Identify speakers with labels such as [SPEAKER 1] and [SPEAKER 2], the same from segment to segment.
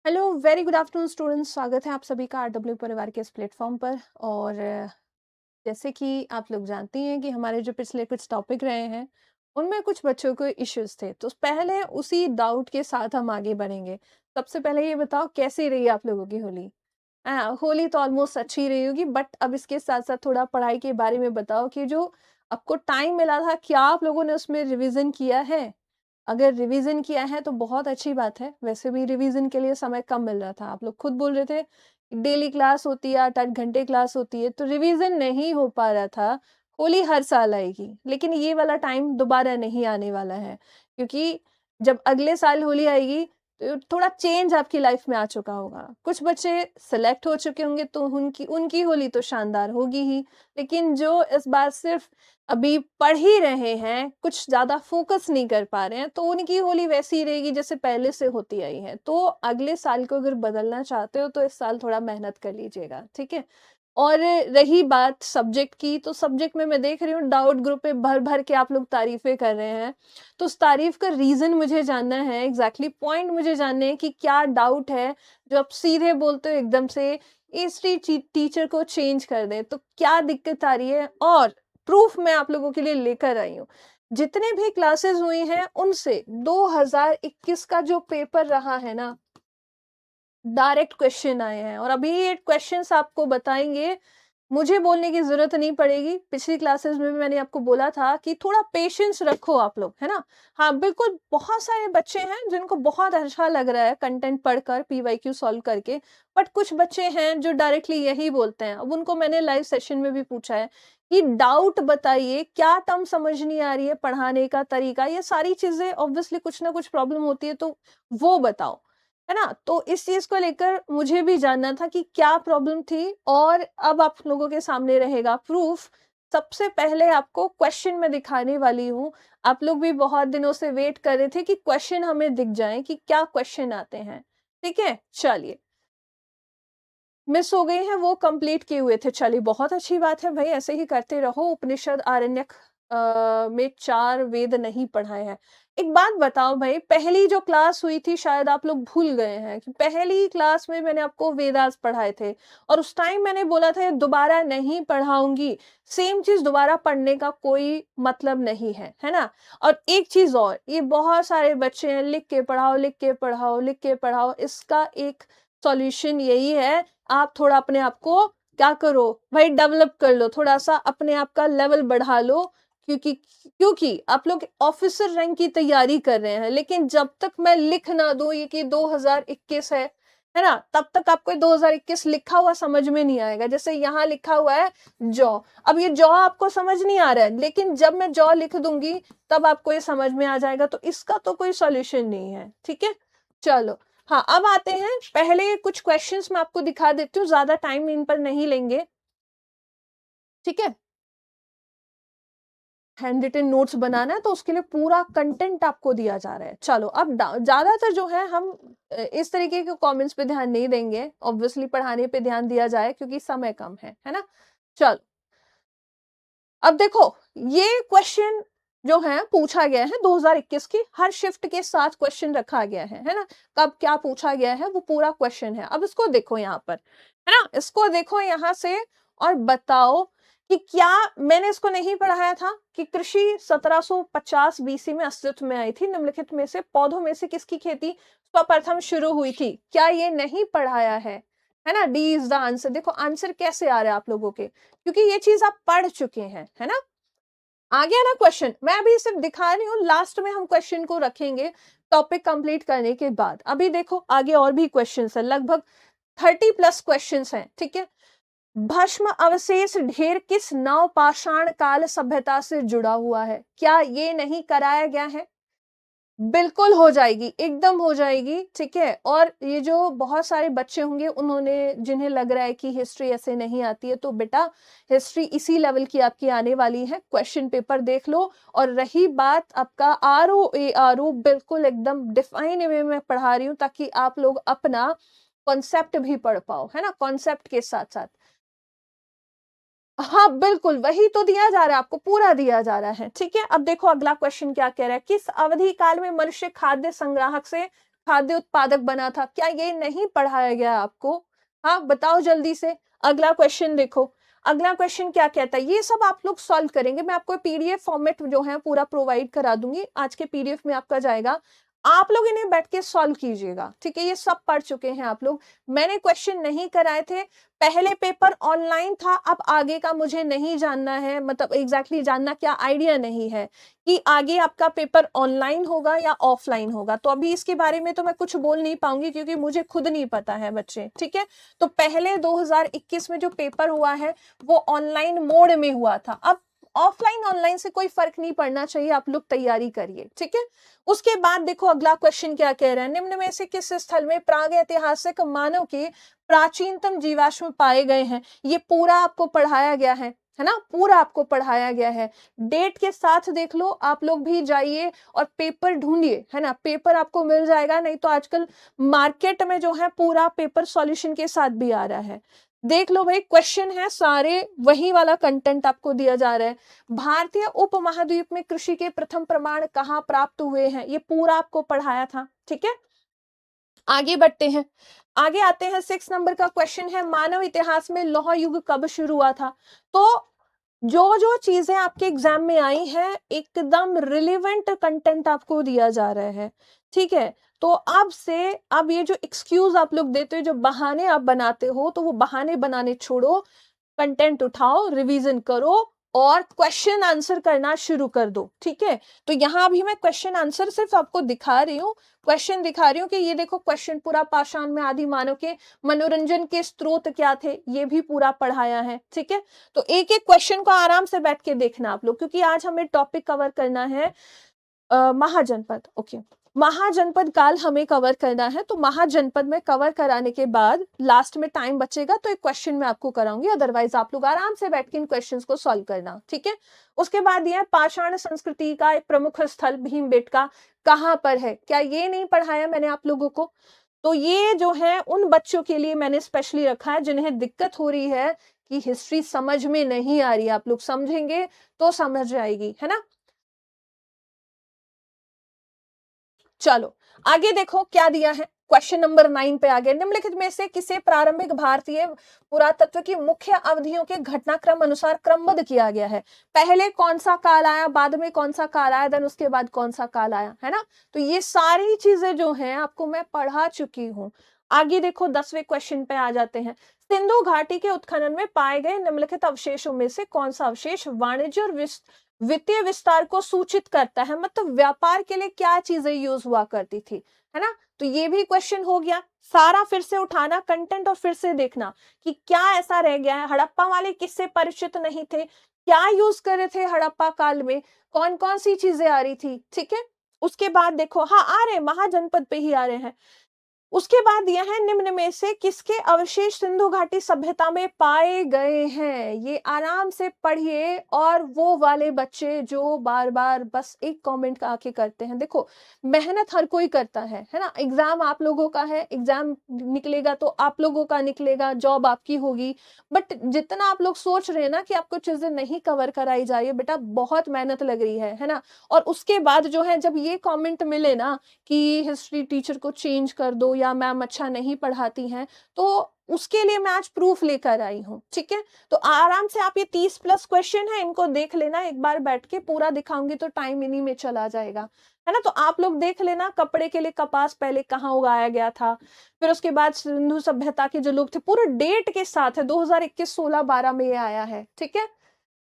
[SPEAKER 1] Hello, very good afternoon students. स्वागत है आप सभी का आरडब्ल्यू परिवार के इस प्लेटफॉर्म पर। और जैसे कि आप लोग जानती हैं कि हमारे जो पिछले कुछ टॉपिक रहे हैं उनमें कुछ बच्चों को इश्यूज थे, तो पहले उसी डाउट के साथ हम आगे बढ़ेंगे। सबसे पहले ये बताओ कैसी रही आप लोगों की होली। होली तो ऑलमोस्ट अच्छी रही होगी, बट अब इसके साथ साथ थोड़ा पढ़ाई के बारे में बताओ कि जो आपको टाइम मिला था क्या आप लोगों ने उसमें रिवीजन किया है। अगर रिवीजन किया है तो बहुत अच्छी बात है। वैसे भी रिवीजन के लिए समय कम मिल रहा था, आप लोग खुद बोल रहे थे डेली क्लास होती है, 8-8 घंटे क्लास होती है, तो रिवीजन नहीं हो पा रहा था। होली हर साल आएगी, लेकिन ये वाला टाइम दोबारा नहीं आने वाला है, क्योंकि जब अगले साल होली आएगी तो थोड़ा चेंज आपकी लाइफ में आ चुका होगा। कुछ बच्चे सेलेक्ट हो चुके होंगे तो उनकी उनकी होली तो शानदार होगी ही, लेकिन जो इस बार सिर्फ अभी पढ़ ही रहे हैं, कुछ ज़्यादा फ़ोकस नहीं कर पा रहे हैं, तो उनकी होली वैसी ही रहेगी जैसे पहले से होती आई है। तो अगले साल को अगर बदलना चाहते हो तो इस साल थोड़ा मेहनत कर लीजिएगा, ठीक है? और रही बात सब्जेक्ट की, तो सब्जेक्ट में मैं देख रही हूँ डाउट ग्रुप पे भर-भर के आप लोग तारीफ़ें कर रहे हैं। तो उस तारीफ़ का रीज़न मुझे जानना है, एग्ज़ैक्टली पॉइंट मुझे जानने हैं कि क्या डाउट है, जो आप सीधे बोलते हो एकदम से इस टीचर को चेंज कर दें, तो क्या दिक्कत आ रही है? और प्रूफ मैं आप लोगों के लिए लेकर आई हूँ। जितने भी क्लासेस हुई हैं उनसे 2021 का जो पेपर रहा है ना, डायरेक्ट क्वेश्चन आए हैं और अभी ये क्वेश्चंस आपको बताएँगे। मुझे बोलने की ज़रूरत नहीं पड़ेगी, पिछली क्लासेस में भी मैंने आपको बोला था कि थोड़ा पेशेंस रखो आप लोग, है ना? हाँ, बिल्कुल बहुत सारे बच्चे हैं जिनको बहुत अच्छा लग रहा है कंटेंट पढ़कर, पीवाईक्यू सॉल्व करके, बट कुछ बच्चे हैं जो डायरेक्टली यही बोलते हैं। अब उनको मैंने लाइव सेशन में भी पूछा है कि डाउट बताइए, क्या टर्म समझ नहीं आ रही है, पढ़ाने का तरीका, ये सारी चीज़ें ऑब्वियसली कुछ ना कुछ प्रॉब्लम होती है, तो वो बताओ। है ना? तो इस चीज़ को लेकर मुझे भी जानना था कि क्या प्रॉब्लम थी, और अब आप लोगों के सामने रहेगा प्रूफ। सबसे पहले आपको क्वेश्चन मैं दिखाने वाली हूँ। आप लोग भी बहुत दिनों से वेट कर रहे थे कि क्वेश्चन हमें दिख जाएँ कि क्या क्वेश्चन आते हैं। ठीक है? चलिए। मिस हो गई हैं वो कंप्लीट किए हुए थे। चलिए बहुत अच्छी बात है भाई, ऐसे ही करते रहो। उपनिषद आरण्यक में 4 वेद नहीं पढ़ाए हैं। एक बात बताओ भाई, पहली जो क्लास हुई थी शायद आप लोग भूल गए हैं कि पहली क्लास में मैंने आपको वेदास पढ़ाए थे और उस टाइम मैंने बोला था ये दोबारा नहीं पढ़ाऊँगी। सेम चीज़ दोबारा पढ़ने का कोई मतलब नहीं है ना? और एक चीज़ और, ये बहुत सारे बच्चे हैं लिख के पढ़ाओ, लिख के पढ़ाओ, लिख के पढ़ाओ। इसका एक सॉल्यूशन यही है, आप थोड़ा अपने आप को क्या करो भाई, डेवलप कर लो, थोड़ा-सा अपने आप का लेवल बढ़ा लो, क्योंकि क्योंकि आप लोग ऑफिसर रैंक की तैयारी कर रहे हैं, लेकिन जब तक मैं लिख ना दूँ ये कि 2021 है ना? तब तक आपको 2021 लिखा हुआ समझ में नहीं आएगा। जैसे यहाँ लिखा हुआ है जौ, अब ये जौ आपको समझ नहीं आ रहा है, लेकिन जब मैं जौ लिख दूँगी तब आपको ये समझ में आ जाएगा, तो इसका तो कोई सॉल्यूशन नहीं है, ठीक है? चलो। हाँ, अब आते हैं, पहले कुछ क्वेश्चंस मैं आपको दिखा देती हूँ, ज़्यादा टाइम इन पर नहीं लेंगे, ठीक है? हैंड रिटन नोट्स बनाना है तो उसके लिए पूरा कंटेंट आपको दिया जा रहा है। चलो, अब ज़्यादातर जो है हम इस तरीके के कमेंट्स पे ध्यान नहीं देंगे, ऑब्वियसली पढ़ाने पे ध्यान दिया जाए क्योंकि समय कम है ना? चलो, अब देखो, ये क्वेश्चन जो है पूछा गया है 2021 की, हर शिफ्ट के साथ क्वेश्चन रखा गया है ना? कब क्या पूछा गया है वो पूरा क्वेश्चन है। अब इसको देखो यहाँ पर, है ना? इसको देखो यहाँ से और बताओ कि क्या मैंने इसको नहीं पढ़ाया था कि कृषि 1750 बीसी में अस्तित्व में आई थी। निम्नलिखित में से पौधों में से किसकी खेती सर्वप्रथम शुरू हुई थी? क्या ये नहीं पढ़ाया है ना? D is the answer. देखो आंसर कैसे आ रहे हैं आप लोगों के, क्योंकि ये चीज आप पढ़ चुके हैं, है ना? आ गया ना क्वेश्चन? मैं अभी सिर्फ दिखा रही हूँ, लास्ट में हम क्वेश्चन को रखेंगे टॉपिक कंप्लीट करने के बाद। अभी देखो आगे और भी क्वेश्चंस है, लगभग 30 प्लस क्वेश्चंस हैं, ठीक है? भस्म अवशेष ढेर किस नव पाषाण काल सभ्यता से जुड़ा हुआ है? क्या ये नहीं कराया गया है? बिल्कुल हो जाएगी, एकदम हो जाएगी, ठीक है? और ये जो बहुत सारे बच्चे होंगे उन्होंने, जिन्हें लग रहा है कि हिस्ट्री ऐसे नहीं आती है, तो बेटा हिस्ट्री इसी लेवल की आपकी आने वाली है। क्वेश्चन पेपर देख लो। और रही बात आपका आरओ बिल्कुल एकदम डिफाइन वे में पढ़ा रही हूँ ताकि आप लोग अपना कॉन्सेप्ट भी पढ़ पाओ, है ना? कॉन्सेप्ट के साथ साथ। हाँ, बिल्कुल, वही तो दिया जा रहा है आपको, पूरा दिया जा रहा है, ठीक है? अब देखो अगला क्वेश्चन क्या कह रहा है, किस अवधि काल में मनुष्य खाद्य संग्राहक से खाद्य उत्पादक बना था, क्या ये नहीं पढ़ाया गया आपको? हाँ, बताओ जल्दी से। अगला क्वेश्चन देखो, अगला क्वेश्चन क्या कहता है, ये सब आप लोग सॉल्व करेंगे। मैं आपको पीडीएफ फॉर्मेट जो है पूरा प्रोवाइड करा दूंगी, आज के पीडीएफ में आपका जाएगा, आप लोग इन्हें बैठ के सॉल्व कीजिएगा, ठीक है? ये सब पढ़ चुके हैं आप लोग, मैंने क्वेश्चन नहीं कराए थे, पहले पेपर ऑनलाइन था, अब आगे का मुझे नहीं जानना है, मतलब एग्जैक्टली जानना क्या, आइडिया नहीं है कि आगे आपका पेपर ऑनलाइन होगा या ऑफलाइन होगा, तो अभी इसके बारे में तो मैं कुछ बोल नहीं पाऊंगी क्योंकि मुझे खुद नहीं पता है बच्चे, ठीक है? तो पहले 2021 में जो पेपर हुआ है वो ऑनलाइन मोड में हुआ था, अब ऑफलाइन ऑनलाइन से कोई फर्क नहीं पड़ना चाहिए, आप लोग तैयारी करिए, ठीक है? उसके बाद देखो अगला क्वेश्चन क्या कह रहा है, निम्न में से किस स्थल में प्राग ऐतिहासिक मानव के प्राचीनतम जीवाश्म पाए गए हैं? ये पूरा आपको पढ़ाया गया है ना, पूरा आपको पढ़ाया गया है, डेट के साथ देख लो, आप लोग भी जाइए और पेपर ढूंढिए, है ना, पेपर आपको मिल जाएगा, नहीं तो आजकल मार्केट में जो है पूरा पेपर सॉल्यूशन के साथ भी आ रहा है, देख लो भाई, क्वेश्चन है सारे वही वाला कंटेंट आपको दिया जा रहा है। भारतीय उपमहाद्वीप में कृषि के प्रथम प्रमाण कहाँ प्राप्त हुए हैं, ये पूरा आपको पढ़ाया था, ठीक है? आगे बढ़ते हैं, आगे आते हैं, 6 नंबर का क्वेश्चन है, मानव इतिहास में लौह युग कब शुरू हुआ था? तो जो जो चीजें आपके एग्जाम में आई हैं एकदम रिलेवेंट कंटेंट आपको दिया जा रहा है, ठीक है? तो अब से, अब ये जो एक्सक्यूज आप लोग देते हो, जो बहाने आप बनाते हो, तो वो बहाने बनाने छोड़ो, कंटेंट उठाओ, रिवीजन करो और क्वेश्चन आंसर करना शुरू कर दो, ठीक है? तो यहाँ अभी मैं क्वेश्चन आंसर सिर्फ आपको दिखा रही हूँ, क्वेश्चन दिखा रही हूँ कि ये देखो क्वेश्चन पूरा, पाषाण में आदि मानव के मनोरंजन के स्रोत क्या थे, ये भी पूरा पढ़ाया है, ठीक है? तो एक एक क्वेश्चन को आराम से बैठ के देखना आप लोग, क्योंकि आज हमें टॉपिक कवर करना है महाजनपद, ओके, महाजनपद काल हमें कवर करना है, तो महाजनपद में कवर कराने के बाद लास्ट में टाइम बचेगा तो एक क्वेश्चन मैं आपको कराऊंगी, अदरवाइज आप लोग आराम से बैठ के इन क्वेश्चंस को सॉल्व करना, ठीक है? उसके बाद यह पाषाण संस्कृति का एक प्रमुख स्थल भीमबेटका कहाँ पर है, क्या ये नहीं पढ़ाया मैंने आप लोगों को? तो ये जो है उन बच्चों के लिए मैंने स्पेशली रखा है जिन्हें दिक्कत हो रही है कि हिस्ट्री समझ में नहीं आ रही, आप लोग समझेंगे तो समझ आएगी, है ना? चलो आगे देखो क्या दिया है, क्वेश्चन नंबर 9 पे आ गए, निम्नलिखित में से किसे प्रारंभिक भारतीय पुरातत्व की मुख्य अवधियों के घटनाक्रम अनुसार क्रमबद्ध किया गया है? पहले कौन सा काल आया, बाद में कौन सा काल आया, देन उसके बाद कौन सा काल आया, है ना? तो ये सारी चीजें जो है आपको मैं पढ़ा चुकी हूँ। आगे देखो 10वें क्वेश्चन पे आ जाते हैं, सिंधु घाटी के उत्खनन में पाए गए निम्नलिखित अवशेषों में से कौन सा अवशेष वाणिज्य और वित्तीय विस्तार को सूचित करता है, मतलब व्यापार के लिए क्या चीजें यूज हुआ करती थी, है ना? तो ये भी क्वेश्चन हो गया, सारा फिर से उठाना कंटेंट और फिर से देखना कि क्या ऐसा रह गया है, हड़प्पा वाले किससे परिचित नहीं थे, क्या यूज कर रहे थे हड़प्पा काल में, कौन कौन सी चीजें आ रही थी, ठीक है? उसके बाद देखो, हाँ आ रहे, महाजनपद पे ही आ रहे हैं। उसके बाद दिया है, निम्न में से किसके अवशेष सिंधु घाटी सभ्यता में पाए गए हैं? ये आराम से पढ़िए, और वो वाले बच्चे जो बार बार बस एक कमेंट का आके करते हैं, देखो मेहनत हर कोई करता है ना, एग्जाम आप लोगों का है, एग्जाम निकलेगा तो आप लोगों का निकलेगा, जॉब आपकी होगी, बट जितना आप लोग सोच रहे हैं ना कि आपको चीजें नहीं कवर कराई जा रही है, बेटा बहुत मेहनत लग रही है ना? और उसके बाद जो है जब ये कमेंट मिले ना कि हिस्ट्री टीचर को चेंज कर दो या मैम अच्छा नहीं पढ़ाती हैं, तो उसके लिए मैं आज प्रूफ लेकर आई हूँ, ठीक है? तो आराम से आप, ये 30+ क्वेश्चन है, इनको देख लेना एक बार बैठ के, पूरा दिखाऊंगी तो टाइम इन्हीं में चला जाएगा, है ना? तो आप लोग देख लेना, कपड़े के लिए कपास पहले कहाँ उगाया गया था, फिर उसके बाद सिंधु सभ्यता के जो लोग थे, पूरे डेट के साथ है, 2021 16 12 में ये आया है, ठीक है?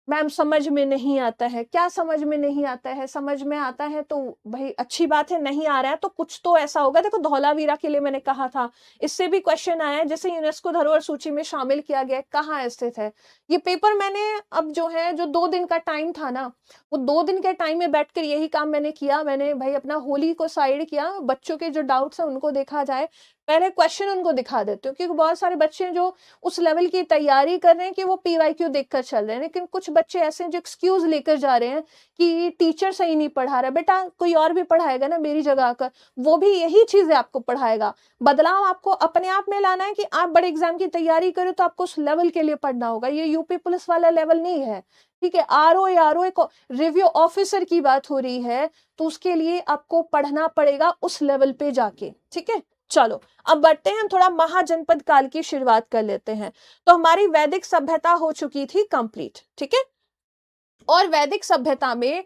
[SPEAKER 1] मैम समझ में नहीं आता है, क्या समझ में नहीं आता है? समझ में आता है तो भाई अच्छी बात है, नहीं आ रहा है तो कुछ तो ऐसा होगा, देखो धौलावीरा के लिए मैंने कहा था, इससे भी क्वेश्चन आया है, जैसे यूनेस्को धरोहर सूची में शामिल किया गया, कहाँ स्थित है ये पेपर? मैंने अब जो है, जो 2 दिन का टाइम था ना, वो 2 दिन के टाइम में बैठकर यही काम मैंने किया, मैंने भाई अपना होली को साइड किया, बच्चों के जो डाउट्स है उनको देखा जाए, पहले क्वेश्चन उनको दिखा देते हो, क्योंकि बहुत सारे बच्चे हैं जो उस लेवल की तैयारी कर रहे हैं कि वो पीवाईक्यू देखकर चल रहे हैं, लेकिन कुछ बच्चे ऐसे हैं जो एक्सक्यूज लेकर जा रहे हैं कि टीचर सही नहीं पढ़ा रहा। बेटा कोई और भी पढ़ाएगा ना मेरी जगह आकर, वो भी यही चीजें आपको पढ़ाएगा। बदलाव आपको अपने आप में लाना है कि आप बड़े एग्जाम की तैयारी करो तो आपको उस लेवल के लिए पढ़ना होगा। ये यूपी पुलिस वाला लेवल नहीं है, ठीक है। आरओ एक रिव्यू ऑफिसर की बात हो रही है, तो उसके लिए आपको पढ़ना पड़ेगा उस लेवल पे जाके, ठीक है। चलो अब बढ़ते हैं, हम थोड़ा महाजनपद काल की शुरुआत कर लेते हैं। तो हमारी वैदिक सभ्यता हो चुकी थी कंप्लीट, ठीक है। और वैदिक सभ्यता में,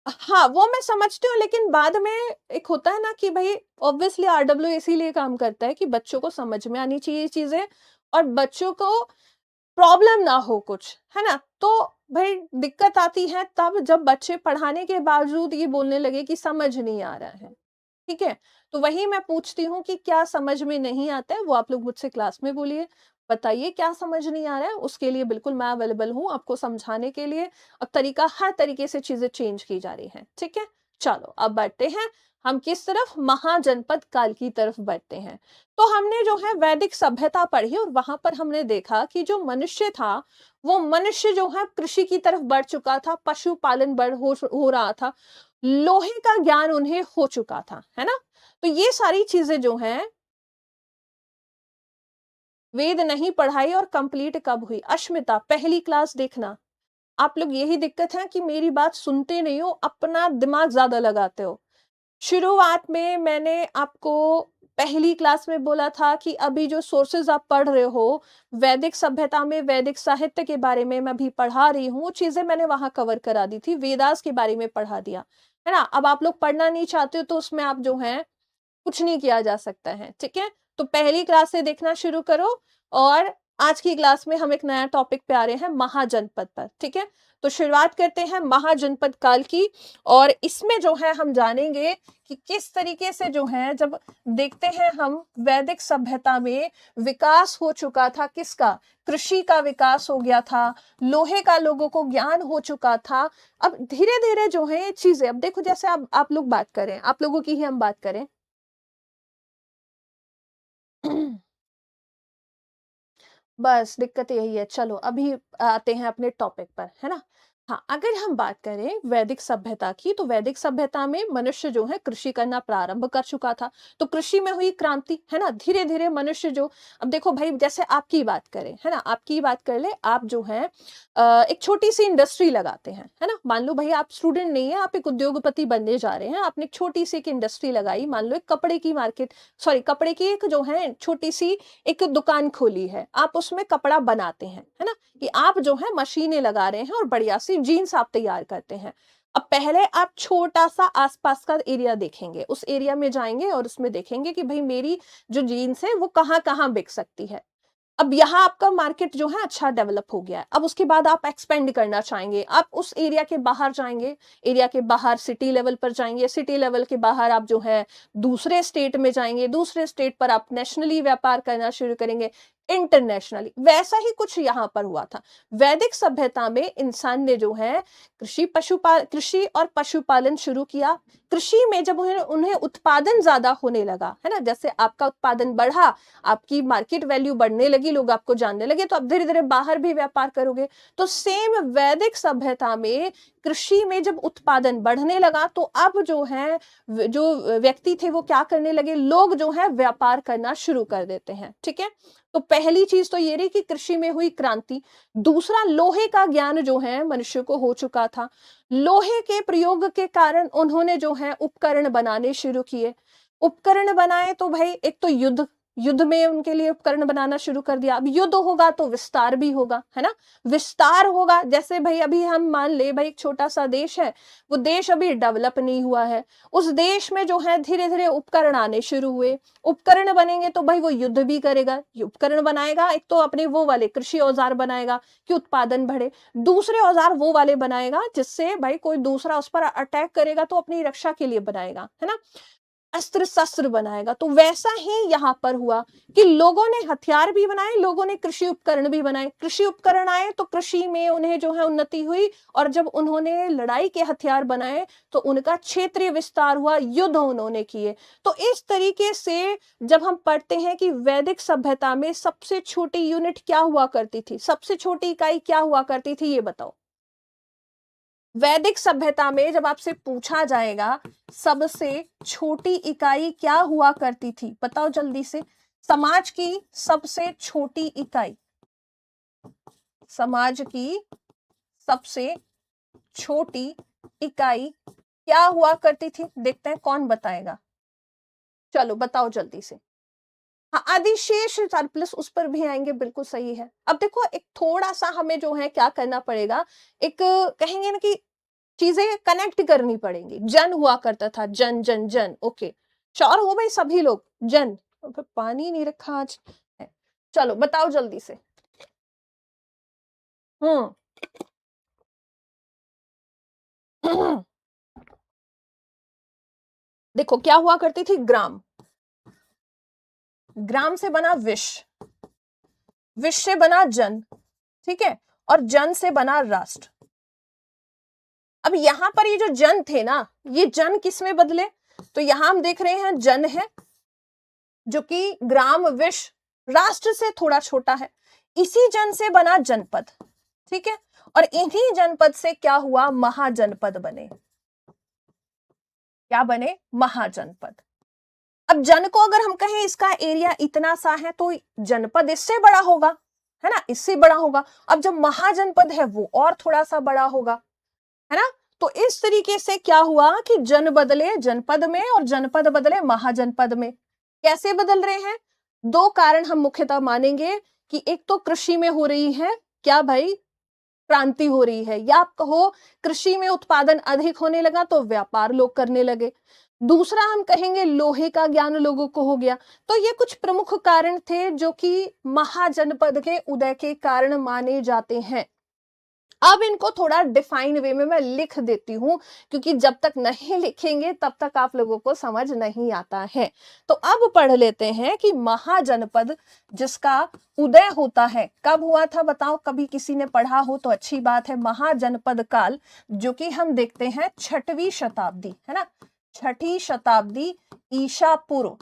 [SPEAKER 1] हाँ वो मैं समझती हूँ, लेकिन बाद में एक होता है ना कि भाई ऑब्वियसली आरडब्ल्यू इसीलिए काम करता है कि बच्चों को समझ में आनी चाहिए चीजें, और बच्चों को प्रॉब्लम ना हो कुछ, है ना। तो भाई दिक्कत आती है तब जब बच्चे पढ़ाने के बावजूद ये बोलने लगे कि समझ नहीं आ रहा है, ठीक है। तो वही मैं पूछती हूँ कि क्या समझ में नहीं आता है, वो आप लोग मुझसे क्लास में बोलिए, बताइए क्या समझ नहीं आ रहा है, उसके लिए बिल्कुल मैं अवेलेबल हूँ आपको समझाने के लिए। अब तरीका, हर तरीके से चीजें चेंज की जा रही हैं, ठीक है। चलो अब बढ़ते हैं, हम किस तरफ, महाजनपद काल की तरफ बढ़ते हैं। तो हमने जो है वैदिक सभ्यता पढ़ी, और वहां पर हमने देखा कि जो मनुष्य था, वो मनुष्य जो है कृषि की तरफ बढ़ चुका था, पशुपालन बढ़ हो रहा था, लोहे का ज्ञान उन्हें हो चुका था, है ना। तो ये सारी चीजें जो हैं, वेद नहीं पढ़ाई और कंप्लीट कब हुई, अश्मिता पहली क्लास देखना। आप लोग यही दिक्कत है कि मेरी बात सुनते नहीं हो, अपना दिमाग ज्यादा लगाते हो। शुरुआत में मैंने आपको पहली क्लास में बोला था कि अभी जो सोर्सेज आप पढ़ रहे हो, वैदिक सभ्यता में वैदिक साहित्य के बारे में मैं अभी पढ़ा रही हूँ, चीजें मैंने वहां कवर करा दी थी, वेदास के बारे में पढ़ा दिया, है ना। अब आप लोग पढ़ना नहीं चाहते हो तो उसमें आप जो है कुछ नहीं किया जा सकता है, ठीक है। तो पहली क्लास से देखना शुरू करो, और आज की क्लास में हम एक नया टॉपिक पे आ रहे हैं, महाजनपद पर, ठीक है। तो शुरुआत करते हैं महाजनपद काल की, और इसमें जो है हम जानेंगे कि किस तरीके से जो है, जब देखते हैं हम वैदिक सभ्यता में विकास हो चुका था, किसका, कृषि का विकास हो गया था, लोहे का लोगों को ज्ञान हो चुका था। अब धीरे धीरे जो है ये चीजें, अब देखो जैसे आप लोग बात करें, आप लोगों की ही हम बात करें। बस दिक्कत यही है। चलो अभी आते हैं अपने टॉपिक पर, है ना। हाँ, अगर हम बात करें वैदिक सभ्यता की, तो वैदिक सभ्यता में मनुष्य जो है कृषि करना प्रारंभ कर चुका था। तो कृषि में हुई क्रांति, है ना, धीरे धीरे मनुष्य जो, अब देखो भाई जैसे आपकी बात करें, है ना, आपकी बात कर ले, आप जो है एक छोटी सी इंडस्ट्री लगाते हैं, है ना। मान लो भाई आप स्टूडेंट नहीं है, आप एक उद्योगपति बनने जा रहे हैं, आपने एक छोटी सी एक इंडस्ट्री लगाई, मान लो एक कपड़े की मार्केट, सॉरी कपड़े की एक जो है छोटी सी एक दुकान खोली है, आप उसमें कपड़ा बनाते हैं, है ना, कि आप जो है मशीनें लगा रहे हैं और बढ़िया सी जीन्स आप तैयार करते हैं। अब पहले आप छोटा सा आसपास का एरिया देखेंगे, उस एरिया में जाएंगे और उसमें देखेंगे कि भाई मेरी जो जीन्स है वो कहाँ कहाँ बिक सकती है। अब यहाँ आपका मार्केट जो है अच्छा डेवलप हो गया है। अब उसके बाद आप एक्सपेंड करना चाहेंगे, आप उस एरिया के बाहर जाएंगे, एरिया के बाहर सिटी लेवल पर जाएंगे, सिटी लेवल के बाहर आप जो है दूसरे स्टेट में जाएंगे, दूसरे स्टेट पर आप नेशनली व्यापार करना शुरू करेंगे, इंटरनेशनली। वैसा ही कुछ यहाँ पर हुआ था। वैदिक सभ्यता में इंसान ने जो है कृषि और पशुपालन शुरू किया। कृषि में जब उन्हें उन्हें उत्पादन ज्यादा होने लगा, है ना, जैसे आपका उत्पादन बढ़ा, आपकी मार्केट वैल्यू बढ़ने लगी, लोग आपको जानने लगे, तो आप धीरे धीरे बाहर भी व्यापार करोगे। तो सेम वैदिक सभ्यता में कृषि में जब उत्पादन बढ़ने लगा, तो अब जो है जो व्यक्ति थे वो क्या करने लगे, लोग जो है व्यापार करना शुरू कर देते हैं, ठीक है। तो पहली चीज तो ये रही कि कृषि में हुई क्रांति। दूसरा, लोहे का ज्ञान जो है मनुष्य को हो चुका था। लोहे के प्रयोग के कारण उन्होंने जो है उपकरण बनाने शुरू किए। उपकरण बनाए तो भाई एक तो युद्ध, युद्ध में उनके लिए उपकरण बनाना शुरू कर दिया। अब युद्ध होगा तो विस्तार भी होगा, है ना। विस्तार होगा, जैसे भाई अभी हम मान ले भाई एक छोटा सा देश है, वो देश अभी डेवलप नहीं हुआ है, उस देश में जो है धीरे धीरे उपकरण आने शुरू हुए। उपकरण बनेंगे तो भाई वो युद्ध भी करेगा, ये उपकरण बनाएगा, एक तो अपने वो वाले कृषि औजार बनाएगा कि उत्पादन बढ़े, दूसरे औजार वो वाले बनाएगा जिससे भाई कोई दूसरा उस पर अटैक करेगा तो अपनी रक्षा के लिए बनाएगा, है ना। अस्त्र शस्त्र बनाएगा। तो वैसा ही यहाँ पर हुआ कि लोगों ने हथियार भी बनाए, लोगों ने कृषि उपकरण भी बनाए। कृषि उपकरण आए तो कृषि में उन्हें जो है उन्नति हुई, और जब उन्होंने लड़ाई के हथियार बनाए तो उनका क्षेत्रीय विस्तार हुआ, युद्ध उन्होंने किए। तो इस तरीके से जब हम पढ़ते हैं कि वैदिक सभ्यता में सबसे छोटी यूनिट क्या हुआ करती थी, सबसे छोटी इकाई क्या हुआ करती थी, ये बताओ। वैदिक सभ्यता में जब आपसे पूछा जाएगा सबसे छोटी इकाई क्या हुआ करती थी, बताओ जल्दी से। समाज की सबसे छोटी इकाई, समाज की सबसे छोटी इकाई क्या हुआ करती थी, देखते हैं कौन बताएगा। चलो बताओ जल्दी से। हाँ, अधिशेष सरप्लस, उस पर भी आएंगे, बिल्कुल सही है। अब देखो एक थोड़ा सा हमें जो है क्या करना पड़ेगा, एक कहेंगे ना कि चीजें कनेक्ट करनी पड़ेंगी। जन हुआ करता था, जन जन जन, ओके श्योर हो भाई सभी लोग, जन। पानी नहीं रखा आज, चलो बताओ जल्दी से। हम्म देखो क्या हुआ करती थी, ग्राम, ग्राम से बना विश्व, विश्व से बना जन, ठीक है, और जन से बना राष्ट्र। अब यहां पर ये जो जन थे ना, ये जन किस में बदले, तो यहां हम देख रहे हैं जन है जो कि ग्राम विश्व राष्ट्र से थोड़ा छोटा है, इसी जन से बना जनपद, ठीक है, और इन्हीं जनपद से क्या हुआ, महाजनपद बने। क्या बने, महाजनपद। अब जन को अगर हम कहें इसका एरिया इतना सा है तो जनपद इससे बड़ा होगा, है ना, इससे बड़ा होगा। अब जब महाजनपद है वो और थोड़ा सा बड़ा होगा, है ना। तो इस तरीके से क्या हुआ कि जन बदले जनपद में और जनपद बदले महाजनपद में। कैसे बदल रहे हैं, दो कारण हम मुख्यतः मानेंगे कि एक तो कृषि में हो रही है क्या भाई, क्रांति हो रही है, या आप कहो कृषि में उत्पादन अधिक होने लगा तो व्यापार लोग करने लगे। दूसरा हम कहेंगे लोहे का ज्ञान लोगों को हो गया। तो ये कुछ प्रमुख कारण थे जो कि महाजनपद के उदय के कारण माने जाते हैं। अब इनको थोड़ा डिफाइन वे में मैं लिख देती हूं, क्योंकि जब तक नहीं लिखेंगे तब तक आप लोगों को समझ नहीं आता है। तो अब पढ़ लेते हैं कि महाजनपद जिसका उदय होता है कब हुआ था, बताओ, कभी किसी ने पढ़ा हो तो अच्छी बात है। महाजनपद काल जो कि हम देखते हैं 6वीं शताब्दी, है ना, 6ठी शताब्दी ईसा पूर्व,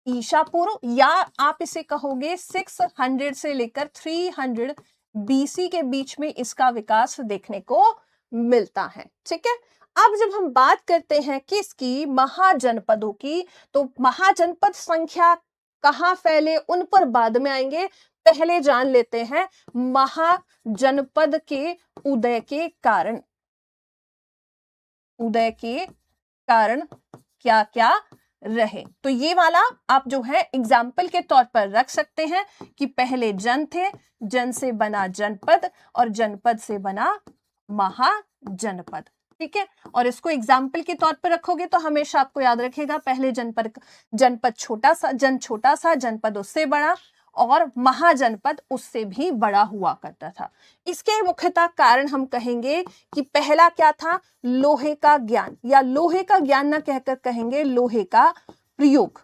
[SPEAKER 1] ईसा पूर्व, या आप इसे कहोगे 600 से लेकर 300 बीसी के बीच में इसका विकास देखने को मिलता है, ठीक है। अब जब हम बात करते हैं किसकी, महाजनपदों की, तो महाजनपद संख्या कहां फैले उन पर बाद में आएंगे। पहले जान लेते हैं महाजनपद के उदय के कारण, उदय के कारण क्या क्या रहे। तो ये वाला आप जो है एग्जाम्पल के तौर पर रख सकते हैं कि पहले जन थे, जन से बना जनपद और जनपद से बना महाजनपद, ठीक है। और इसको एग्जाम्पल के तौर पर रखोगे तो हमेशा आपको याद रखेगा पहले जनपद छोटा सा, छोटा सा, जनपद उससे बड़ा, और महाजनपद उससे भी बड़ा हुआ करता था। इसके मुख्यतः कारण हम कहेंगे कि पहला क्या था, लोहे का ज्ञान, या लोहे का ज्ञान ना कहकर कहेंगे लोहे का प्रयोग,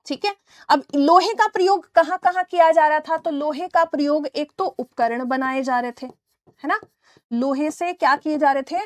[SPEAKER 1] ठीक है। अब लोहे का प्रयोग कहां कहां किया जा रहा था, तो लोहे का प्रयोग एक तो उपकरण बनाए जा रहे थे, है ना, लोहे से क्या किए जा रहे थे,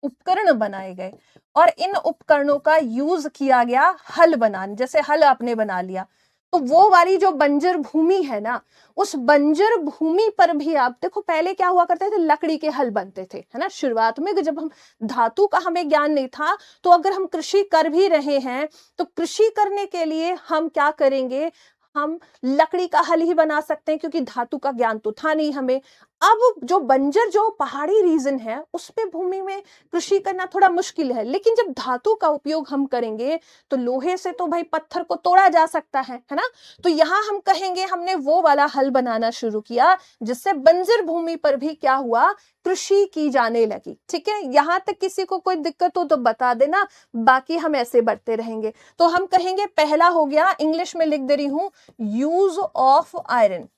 [SPEAKER 1] उपकरण बनाए गए, और इन उपकरणों का यूज किया गया हल बनाने, जैसे हल आपने बना लिया तो वो वाली जो बंजर भूमि है ना, उस बंजर भूमि पर भी आप देखो पहले क्या हुआ करते थे, लकड़ी के हल बनते थे, है ना। शुरुआत में जब हम धातु का हमें ज्ञान नहीं था, तो अगर हम कृषि कर भी रहे हैं तो कृषि करने के लिए हम क्या करेंगे, हम लकड़ी का हल ही बना सकते हैं, क्योंकि धातु का ज्ञान तो था नहीं हमें। अब जो बंजर जो पहाड़ी रीजन है उस पे भूमि में कृषि करना थोड़ा मुश्किल है, लेकिन जब धातु का उपयोग हम करेंगे तो लोहे से तो भाई पत्थर को तोड़ा जा सकता है ना। तो यहां हम कहेंगे हमने वो वाला हल बनाना शुरू किया जिससे बंजर भूमि पर भी क्या हुआ, कृषि की जाने लगी, ठीक है। यहां तक किसी को कोई दिक्कत हो तो बता देना, बाकी हम ऐसे बढ़ते रहेंगे। तो हम कहेंगे पहला हो गया, इंग्लिश में लिख दे रही हूं, यूज ऑफ आयरन।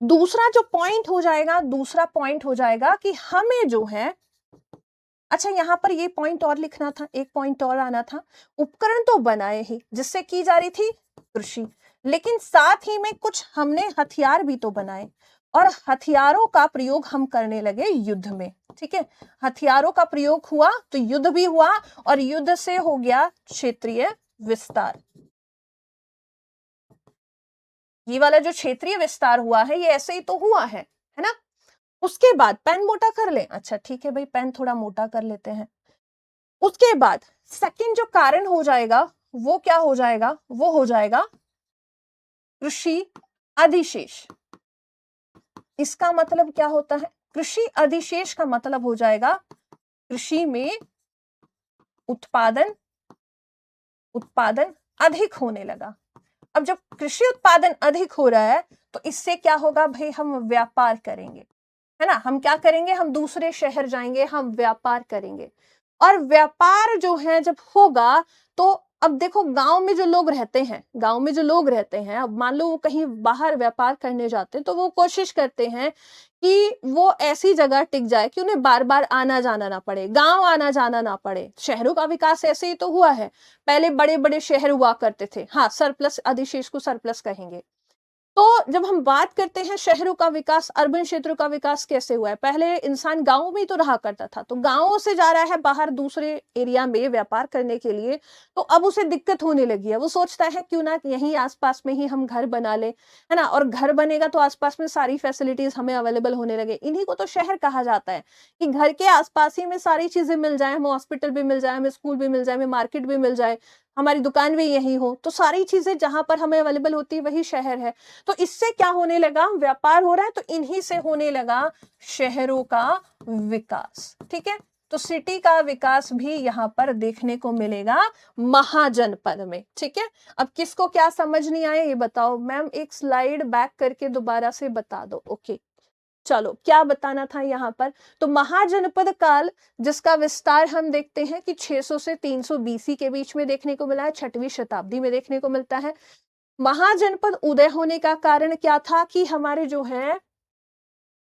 [SPEAKER 1] दूसरा जो पॉइंट हो जाएगा, दूसरा पॉइंट हो जाएगा कि हमें जो है अच्छा, यहाँ पर ये पॉइंट और लिखना था, एक पॉइंट और आना था। उपकरण तो बनाए ही, जिससे की जा रही थी कृषि, लेकिन साथ ही में कुछ हमने हथियार भी तो बनाए, और हथियारों का प्रयोग हम करने लगे युद्ध में। ठीक है, हथियारों का प्रयोग हुआ तो युद्ध भी हुआ, और युद्ध से हो गया क्षेत्रीय विस्तार। ये वाला जो क्षेत्रीय विस्तार हुआ है, ये ऐसे ही तो हुआ है ना। उसके बाद पेन मोटा कर ले, अच्छा ठीक है भाई, पेन थोड़ा मोटा कर लेते हैं। उसके बाद सेकंड जो कारण हो जाएगा वो क्या हो जाएगा, वो हो जाएगा कृषि अधिशेष। इसका मतलब क्या होता है, कृषि अधिशेष का मतलब हो जाएगा कृषि में उत्पादन उत्पादन अधिक होने लगा। अब जब कृषि उत्पादन अधिक हो रहा है तो इससे क्या होगा भाई, हम व्यापार करेंगे, है ना। हम क्या करेंगे, हम दूसरे शहर जाएंगे, हम व्यापार करेंगे। और व्यापार जो है जब होगा तो अब देखो, गांव में जो लोग रहते हैं, गांव में जो लोग रहते हैं, अब मान लो वो कहीं बाहर व्यापार करने जाते हैं तो वो कोशिश करते हैं कि वो ऐसी जगह टिक जाए कि उन्हें बार बार आना जाना ना पड़े, गांव आना जाना ना पड़े। शहरों का विकास ऐसे ही तो हुआ है। पहले बड़े बड़े शहर हुआ करते थे, हाँ, सरप्लस अधिशेष को सरप्लस कहेंगे। तो जब हम बात करते हैं शहरों का विकास, अर्बन क्षेत्रों का विकास कैसे हुआ है, पहले इंसान गांवों में ही तो रहा करता था, तो गांवों से जा रहा है बाहर दूसरे एरिया में व्यापार करने के लिए, तो अब उसे दिक्कत होने लगी है। वो सोचता है क्यों ना यहीं आसपास में ही हम घर बना ले, है ना, और घर बनेगा तो आसपास में सारी फैसिलिटीज हमें अवेलेबल होने लगे। इन्हीं को तो शहर कहा जाता है, कि घर के आसपास ही में सारी चीजें मिल जाए, हमें हॉस्पिटल भी मिल जाए, हमें स्कूल भी मिल जाए, हमें मार्केट भी मिल जाए, हमारी दुकान भी यही हो, तो सारी चीजें जहां पर हमें अवेलेबल होती है वही शहर है। तो इससे क्या होने लगा, व्यापार हो रहा है, तो इन्हीं से होने लगा शहरों का विकास। ठीक है, तो सिटी का विकास भी यहां पर देखने को मिलेगा महाजनपद में। ठीक है, अब किसको क्या समझ नहीं आया ये बताओ, मैम एक स्लाइड बैक करके दोबारा से बता दो। ओके, चलो, क्या बताना था यहां पर, तो महाजनपद काल जिसका विस्तार हम देखते हैं कि 600 से 300 बीसी के बीच में देखने को मिला है, 6वीं शताब्दी में देखने को मिलता है। महाजनपद उदय होने का कारण क्या था, कि हमारे जो है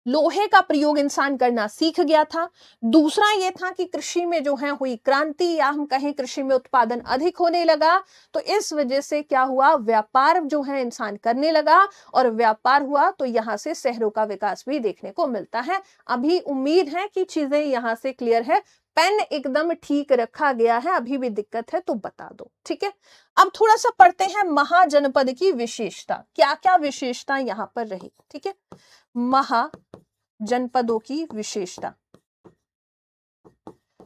[SPEAKER 1] लोहे का प्रयोग इंसान करना सीख गया था। दूसरा ये था कि कृषि में जो है हुई क्रांति, या हम कहें कृषि में उत्पादन अधिक होने लगा, तो इस वजह से क्या हुआ, व्यापार जो है इंसान करने लगा, और व्यापार हुआ तो यहां से शहरों का विकास भी देखने को मिलता है। अभी उम्मीद है कि चीजें यहां से क्लियर है, पेन एकदम ठीक रखा गया है, अभी भी दिक्कत है तो बता दो। ठीक है, अब थोड़ा सा पढ़ते हैं महाजनपद की विशेषता, क्या क्या विशेषता यहां पर रही। ठीक है, महाजनपदों की विशेषता,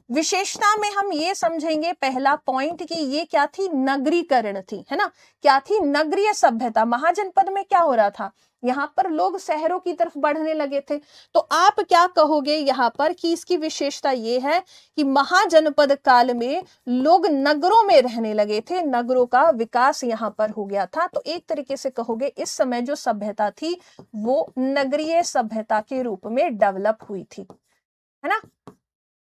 [SPEAKER 1] विशेषता में हम ये समझेंगे पहला पॉइंट कि ये क्या थी, नगरीकरण थी, है ना। क्या थी, नगरीय सभ्यता। महाजनपद में क्या हो रहा था, यहां पर लोग शहरों की तरफ बढ़ने लगे थे। तो आप क्या कहोगे यहां पर कि इसकी विशेषता ये है कि महाजनपद काल में लोग नगरों में रहने लगे थे, नगरों का विकास यहां पर हो गया था। तो एक तरीके से कहोगे इस समय जो सभ्यता थी वो नगरीय सभ्यता के रूप में डेवलप हुई थी, है ना।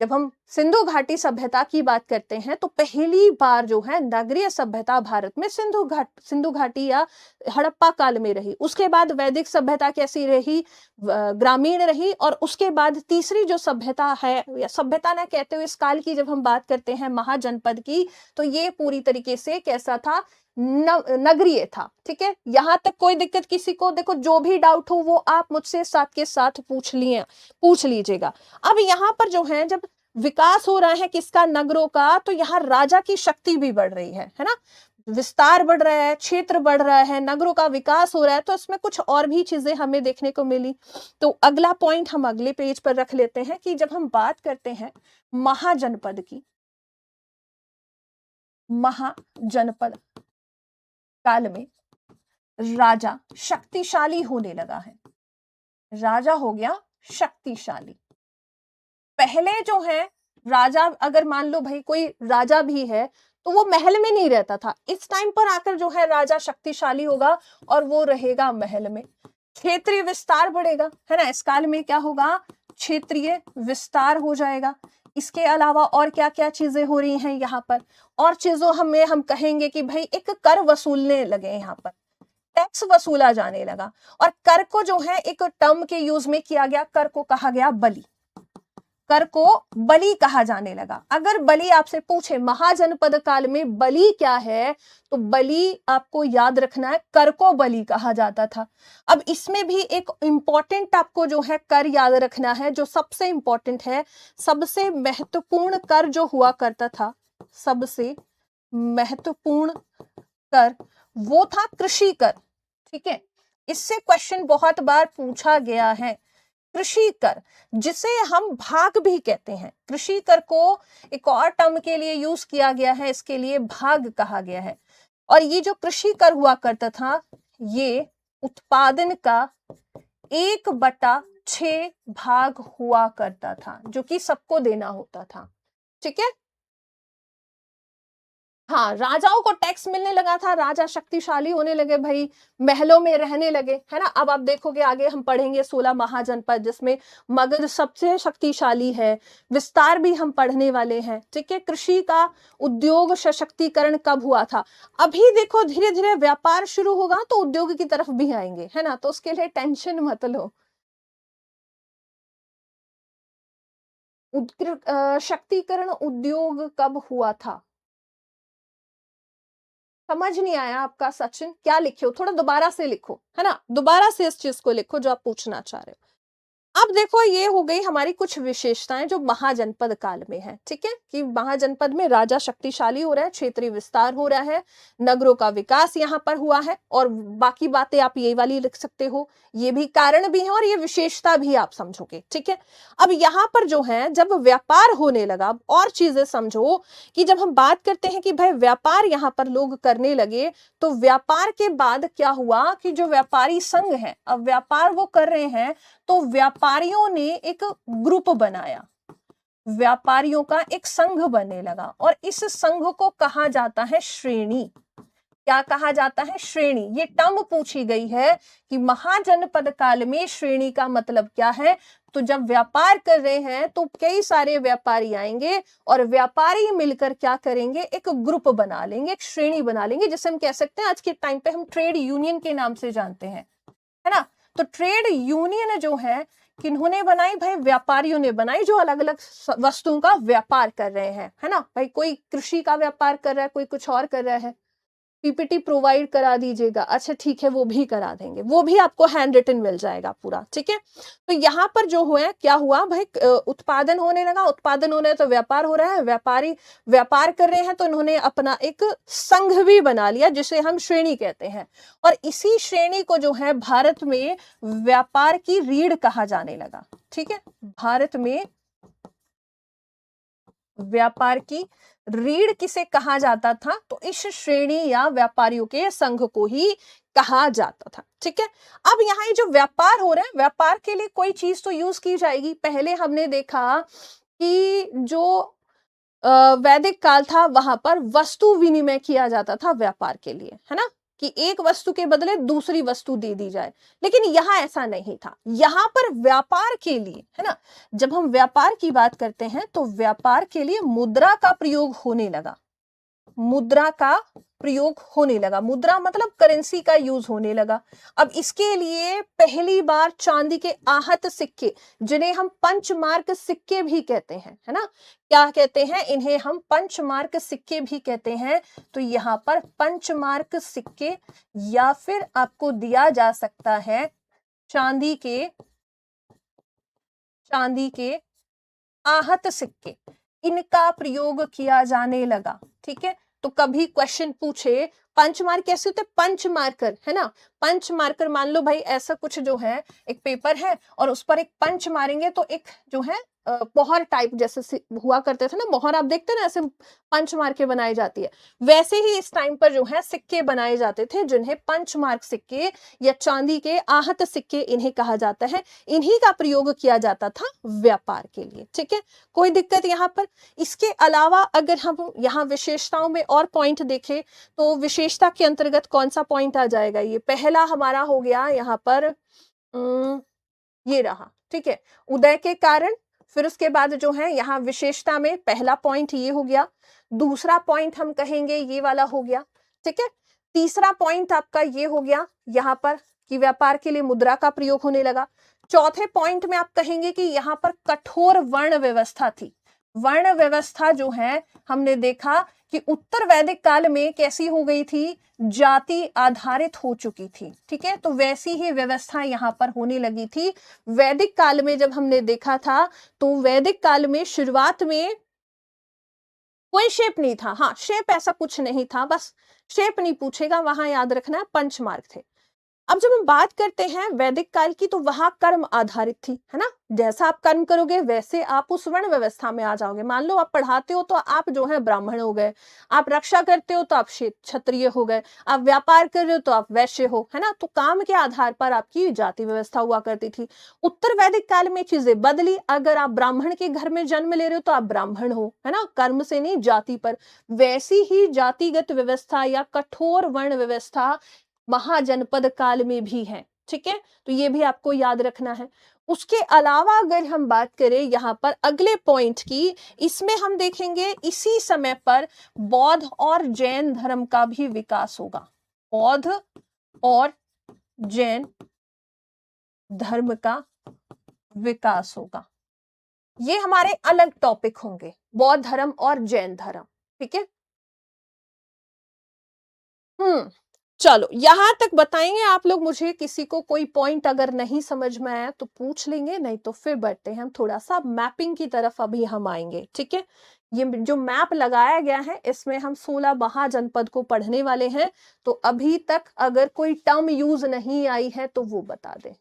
[SPEAKER 1] जब हम सिंधु घाटी सभ्यता की बात करते हैं तो पहली बार जो है नगरीय सभ्यता भारत में सिंधु घाटी या हड़प्पा काल में रही। उसके बाद वैदिक सभ्यता कैसी रही, ग्रामीण रही। और उसके बाद तीसरी जो सभ्यता है, या सभ्यता ना कहते हुए इस काल की जब हम बात करते हैं महाजनपद की, तो ये पूरी तरीके से कैसा था, नगरीय था। ठीक है, यहां तक कोई दिक्कत किसी को, देखो जो भी डाउट हो वो आप मुझसे साथ के साथ पूछ लीजिएगा। अब यहाँ पर जो है जब विकास हो रहा है किसका, नगरों का, तो यहाँ राजा की शक्ति भी बढ़ रही है ना। विस्तार बढ़ रहा है, क्षेत्र बढ़ रहा है, नगरों का विकास हो रहा है, तो इसमें कुछ और भी चीजें हमें देखने को मिली। तो अगला पॉइंट हम अगले पेज पर रख लेते हैं कि जब हम बात करते हैं महाजनपद की, महाजनपद काल में राजा शक्तिशाली होने लगा है, राजा हो गया शक्तिशाली। पहले जो है राजा, अगर मान लो भाई कोई राजा भी है तो वो महल में नहीं रहता था, इस टाइम पर आकर जो है राजा शक्तिशाली होगा और वो रहेगा महल में। क्षेत्रीय विस्तार बढ़ेगा, है ना, इस काल में क्या होगा, क्षेत्रीय विस्तार हो जाएगा। इसके अलावा और क्या क्या चीजें हो रही हैं यहाँ पर, और चीजों हम कहेंगे कि भाई एक कर वसूलने लगे, यहाँ पर टैक्स वसूला जाने लगा। और कर को जो है एक टर्म के यूज में किया गया, कर को कहा गया बलि। कर को बलि कहा जाने लगा। अगर बलि आपसे पूछे महाजनपद काल में बलि क्या है, तो बलि आपको याद रखना है, कर को बलि कहा जाता था। अब इसमें भी एक इंपॉर्टेंट आपको जो है कर याद रखना है, जो सबसे इंपॉर्टेंट है, सबसे महत्वपूर्ण कर जो हुआ करता था, सबसे महत्वपूर्ण कर वो था कृषि कर। ठीक है, इससे क्वेश्चन बहुत बार पूछा गया है। कृषि कर, जिसे हम भाग भी कहते हैं, कृषि कर को एक और टर्म के लिए यूज किया गया है, इसके लिए भाग कहा गया है। और ये जो कृषि कर हुआ करता था, ये उत्पादन का 1/6 भाग हुआ करता था, जो कि सबको देना होता था। ठीक है, हाँ, राजाओं को टैक्स मिलने लगा था, राजा शक्तिशाली होने लगे भाई, महलों में रहने लगे, है ना। अब आप देखोगे आगे हम पढ़ेंगे 16 महाजनपद, जिसमें मगध सबसे शक्तिशाली है, विस्तार भी हम पढ़ने वाले हैं। ठीक है, कृषि का उद्योग सशक्तिकरण कब हुआ था? अभी देखो धीरे धीरे व्यापार शुरू होगा तो उद्योग की तरफ भी आएंगे, है ना, तो उसके लिए टेंशन मत लो। शक्तिकरण उद्योग कब हुआ था? समझ नहीं आया आपका सचिन, क्या लिखे हो? थोड़ा दोबारा से लिखो, है ना, दोबारा से इस चीज को लिखो जो आप पूछना चाह रहे हो। अब देखो ये हो गई हमारी कुछ विशेषताएं जो महाजनपद काल में है। ठीक है, कि महाजनपद में राजा शक्तिशाली हो रहा है, क्षेत्रीय विस्तार हो रहा है, नगरों का विकास यहाँ पर हुआ है, और बाकी बातें आप ये वाली लिख सकते हो, ये भी कारण भी है और ये विशेषता भी आप समझोगे। ठीक है, अब यहाँ पर जो है जब व्यापार होने लगा, और चीजें समझो कि जब हम बात करते हैं कि भाई व्यापार यहाँ पर लोग करने लगे, तो व्यापार के बाद क्या हुआ कि जो व्यापारी संघ है, अब व्यापार वो कर रहे हैं, तो व्यापारियों ने एक ग्रुप बनाया, व्यापारियों का एक संघ बनने लगा, और इस संघ को कहा जाता है श्रेणी। क्या कहा जाता है? श्रेणी। ये टर्म पूछी गई है कि महाजनपद काल में श्रेणी का मतलब क्या है। तो जब व्यापार कर रहे हैं तो कई सारे व्यापारी आएंगे और व्यापारी मिलकर क्या करेंगे, एक ग्रुप बना लेंगे, एक श्रेणी बना लेंगे, जिसे हम कह सकते हैं आज के टाइम पे हम ट्रेड यूनियन के नाम से जानते हैं, है ना। तो ट्रेड यूनियन जो है किन्होंने बनाई? भाई व्यापारियों ने बनाई, जो अलग अलग वस्तुओं का व्यापार कर रहे हैं, है ना। भाई कोई कृषि का व्यापार कर रहा है, कोई कुछ और कर रहा है, पीपीटी प्रोवाइड करा दीजिएगा। अच्छा ठीक है, वो भी करा देंगे, वो भी आपको हैंड रिटन मिल जाएगा पूरा। ठीक है, तो यहाँ पर जो हुआ क्या हुआ भाई, उत्पादन होने लगा, उत्पादन होने तो व्यापार हो रहा है, व्यापारी व्यापार कर रहे हैं, तो इन्होंने अपना एक संघ भी बना लिया, जिसे हम श्रेणी कहते हैं। और इसी श्रेणी को जो है भारत में व्यापार की रीढ़ कहा जाने लगा। ठीक है, भारत में व्यापार की रीढ़ किसे कहा जाता था? तो इस श्रेणी या व्यापारियों के संघ को ही कहा जाता था। ठीक है, अब यहाँ ये जो व्यापार हो रहा है, व्यापार के लिए कोई चीज तो यूज की जाएगी। पहले हमने देखा कि जो वैदिक काल था, वहां पर वस्तु विनिमय किया जाता था व्यापार के लिए, है ना, कि एक वस्तु के बदले दूसरी वस्तु दे दी जाए। लेकिन यहाँ ऐसा नहीं था, यहाँ पर व्यापार के लिए, है ना, जब हम व्यापार की बात करते हैं तो व्यापार के लिए मुद्रा का प्रयोग होने लगा, मुद्रा का प्रयोग होने लगा। मुद्रा मतलब करेंसी का यूज होने लगा। अब इसके लिए पहली बार चांदी के आहत सिक्के, जिन्हें हम पंचमार्क सिक्के भी कहते हैं, है ना, क्या कहते हैं इन्हें? हम पंचमार्क सिक्के भी कहते हैं। तो यहाँ पर पंचमार्क सिक्के, या फिर आपको दिया जा सकता है चांदी के आहत सिक्के, इनका प्रयोग किया जाने लगा। ठीक है, तो कभी क्वेश्चन पूछे पंच मार्क कैसे होते? पंच मार्कर, है ना, पंच मार्कर, मान लो भाई ऐसा कुछ जो है, एक पेपर है और उस पर एक पंच मारेंगे तो एक जो है मोहर टाइप जैसे हुआ करते थे ना, मोहर आप देखते हैं ना, ऐसे पंच मार के बनाई जाती है। वैसे ही इस टाइम पर जो है सिक्के बनाए जाते थे, जिन्हें पंच मार्क सिक्के या चांदी के आहत सिक्के इन्हें कहा जाता है। इन्हीं का प्रयोग किया जाता था व्यापार के लिए। ठीक है, कोई दिक्कत यहाँ पर? इसके अलावा अगर हम यहाँ विशेषताओं में और पॉइंट देखें, तो विशेषता के अंतर्गत कौन सा पॉइंट आ जाएगा? ये पहला हमारा हो गया यहाँ पर, ये रहा। ठीक है, उदय के कारण। फिर उसके बाद जो है यहाँ विशेषता में पहला पॉइंट ये हो गया, दूसरा पॉइंट हम कहेंगे ये वाला हो गया। ठीक है, तीसरा पॉइंट आपका ये हो गया यहाँ पर कि व्यापार के लिए मुद्रा का प्रयोग होने लगा। चौथे पॉइंट में आप कहेंगे कि यहाँ पर कठोर वर्ण व्यवस्था थी। वर्ण व्यवस्था जो है हमने देखा कि उत्तर वैदिक काल में कैसी हो गई थी, जाति आधारित हो चुकी थी। ठीक है, तो वैसी ही व्यवस्था यहाँ पर होने लगी थी। वैदिक काल में जब हमने देखा था तो वैदिक काल में शुरुआत में कोई शेप नहीं था। हाँ, शेप ऐसा कुछ नहीं था, बस शेप नहीं पूछेगा, वहां याद रखना पंच मार्क थे। अब जब हम बात करते हैं वैदिक काल की तो वहां कर्म आधारित थी, है ना। जैसा आप कर्म करोगे वैसे आप उस वर्ण व्यवस्था में आ जाओगे। मान लो आप पढ़ाते हो तो आप जो है ब्राह्मण हो गए, आप रक्षा करते हो तो आप क्षत्रिय हो गए, आप व्यापार कर रहे हो तो आप वैश्य हो, है ना। तो काम के आधार पर आपकी जाति व्यवस्था हुआ करती थी। उत्तर वैदिक काल में चीजें बदली। अगर आप ब्राह्मण के घर में जन्म ले रहे हो तो आप ब्राह्मण हो, है ना, कर्म से नहीं जाति पर। वैसी ही जातिगत व्यवस्था या कठोर वर्ण व्यवस्था महाजनपद काल में भी है। ठीक है, तो ये भी आपको याद रखना है। उसके अलावा अगर हम बात करें यहाँ पर अगले पॉइंट की, इसमें हम देखेंगे इसी समय पर बौद्ध और जैन धर्म का भी विकास होगा। बौद्ध और जैन धर्म का विकास होगा। ये हमारे अलग टॉपिक होंगे, बौद्ध धर्म और जैन धर्म। ठीक है, चलो यहां तक बताएंगे आप लोग मुझे। किसी को कोई पॉइंट अगर नहीं समझ में आया तो पूछ लेंगे, नहीं तो फिर बढ़ते हैं हम थोड़ा सा मैपिंग की तरफ अभी हम आएंगे। ठीक है, ये जो मैप लगाया गया है इसमें हम 16 महाजनपद को पढ़ने वाले हैं। तो अभी तक अगर कोई टर्म यूज नहीं आई है तो वो बता दे।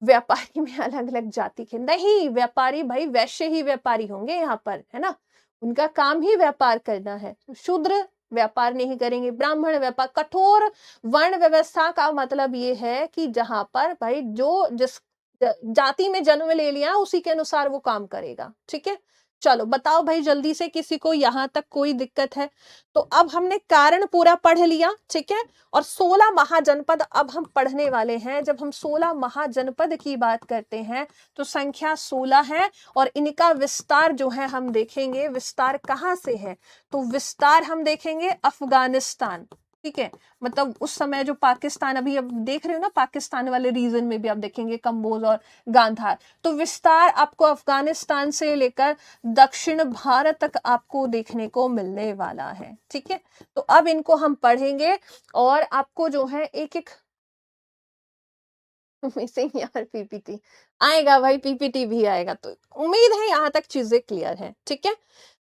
[SPEAKER 1] व्यापारी में अलग अलग जाति के नहीं, व्यापारी भाई वैश्य ही व्यापारी होंगे यहाँ पर, है ना। उनका काम ही व्यापार करना है। शूद्र व्यापार नहीं करेंगे, ब्राह्मण व्यापार। कठोर वर्ण व्यवस्था का मतलब ये है कि जहां पर भाई जो जिस जाति में जन्म ले लिया उसी के अनुसार वो काम करेगा। ठीक है, चलो बताओ भाई जल्दी से, किसी को यहां तक कोई दिक्कत है? तो अब हमने कारण पूरा पढ़ लिया। ठीक है, और 16 महाजनपद अब हम पढ़ने वाले हैं। जब हम 16 महाजनपद की बात करते हैं तो संख्या 16 है और इनका विस्तार जो है हम देखेंगे विस्तार कहां से है। तो विस्तार हम देखेंगे अफगानिस्तान। ठीक है, मतलब उस समय जो पाकिस्तान, अभी अब देख रहे हो ना पाकिस्तान वाले रीजन में भी आप देखेंगे कंबोज और गांधार। तो विस्तार आपको अफगानिस्तान से लेकर दक्षिण भारत तक आपको देखने को मिलने वाला है। ठीक है, तो अब इनको हम पढ़ेंगे और आपको जो है एक एक मिसिंग यार पीपीटी आएगा भाई, पीपीटी भी आएगा। तो उम्मीद है यहां तक चीजें क्लियर है। ठीक है,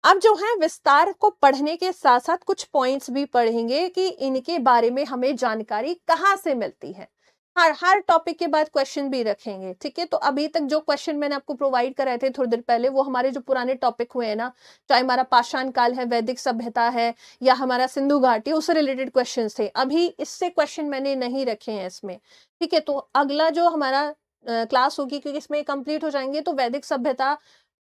[SPEAKER 1] अब जो है विस्तार को पढ़ने के साथ साथ कुछ पॉइंट्स भी पढ़ेंगे कि इनके बारे में हमें जानकारी कहाँ से मिलती है। हर टॉपिक के बाद क्वेश्चन भी रखेंगे। ठीक है, तो अभी तक जो क्वेश्चन मैंने आपको प्रोवाइड कराए थे थोड़ी देर पहले, वो हमारे जो पुराने टॉपिक हुए हैं ना, चाहे हमारा पाषाण काल है, वैदिक सभ्यता है, या हमारा सिंधु घाटी, उससे रिलेटेड क्वेश्चन थे। अभी इससे क्वेश्चन मैंने नहीं रखे हैं इसमें। ठीक है, तो अगला जो हमारा क्लास होगी, क्योंकि इसमें कंप्लीट हो जाएंगे, तो वैदिक सभ्यता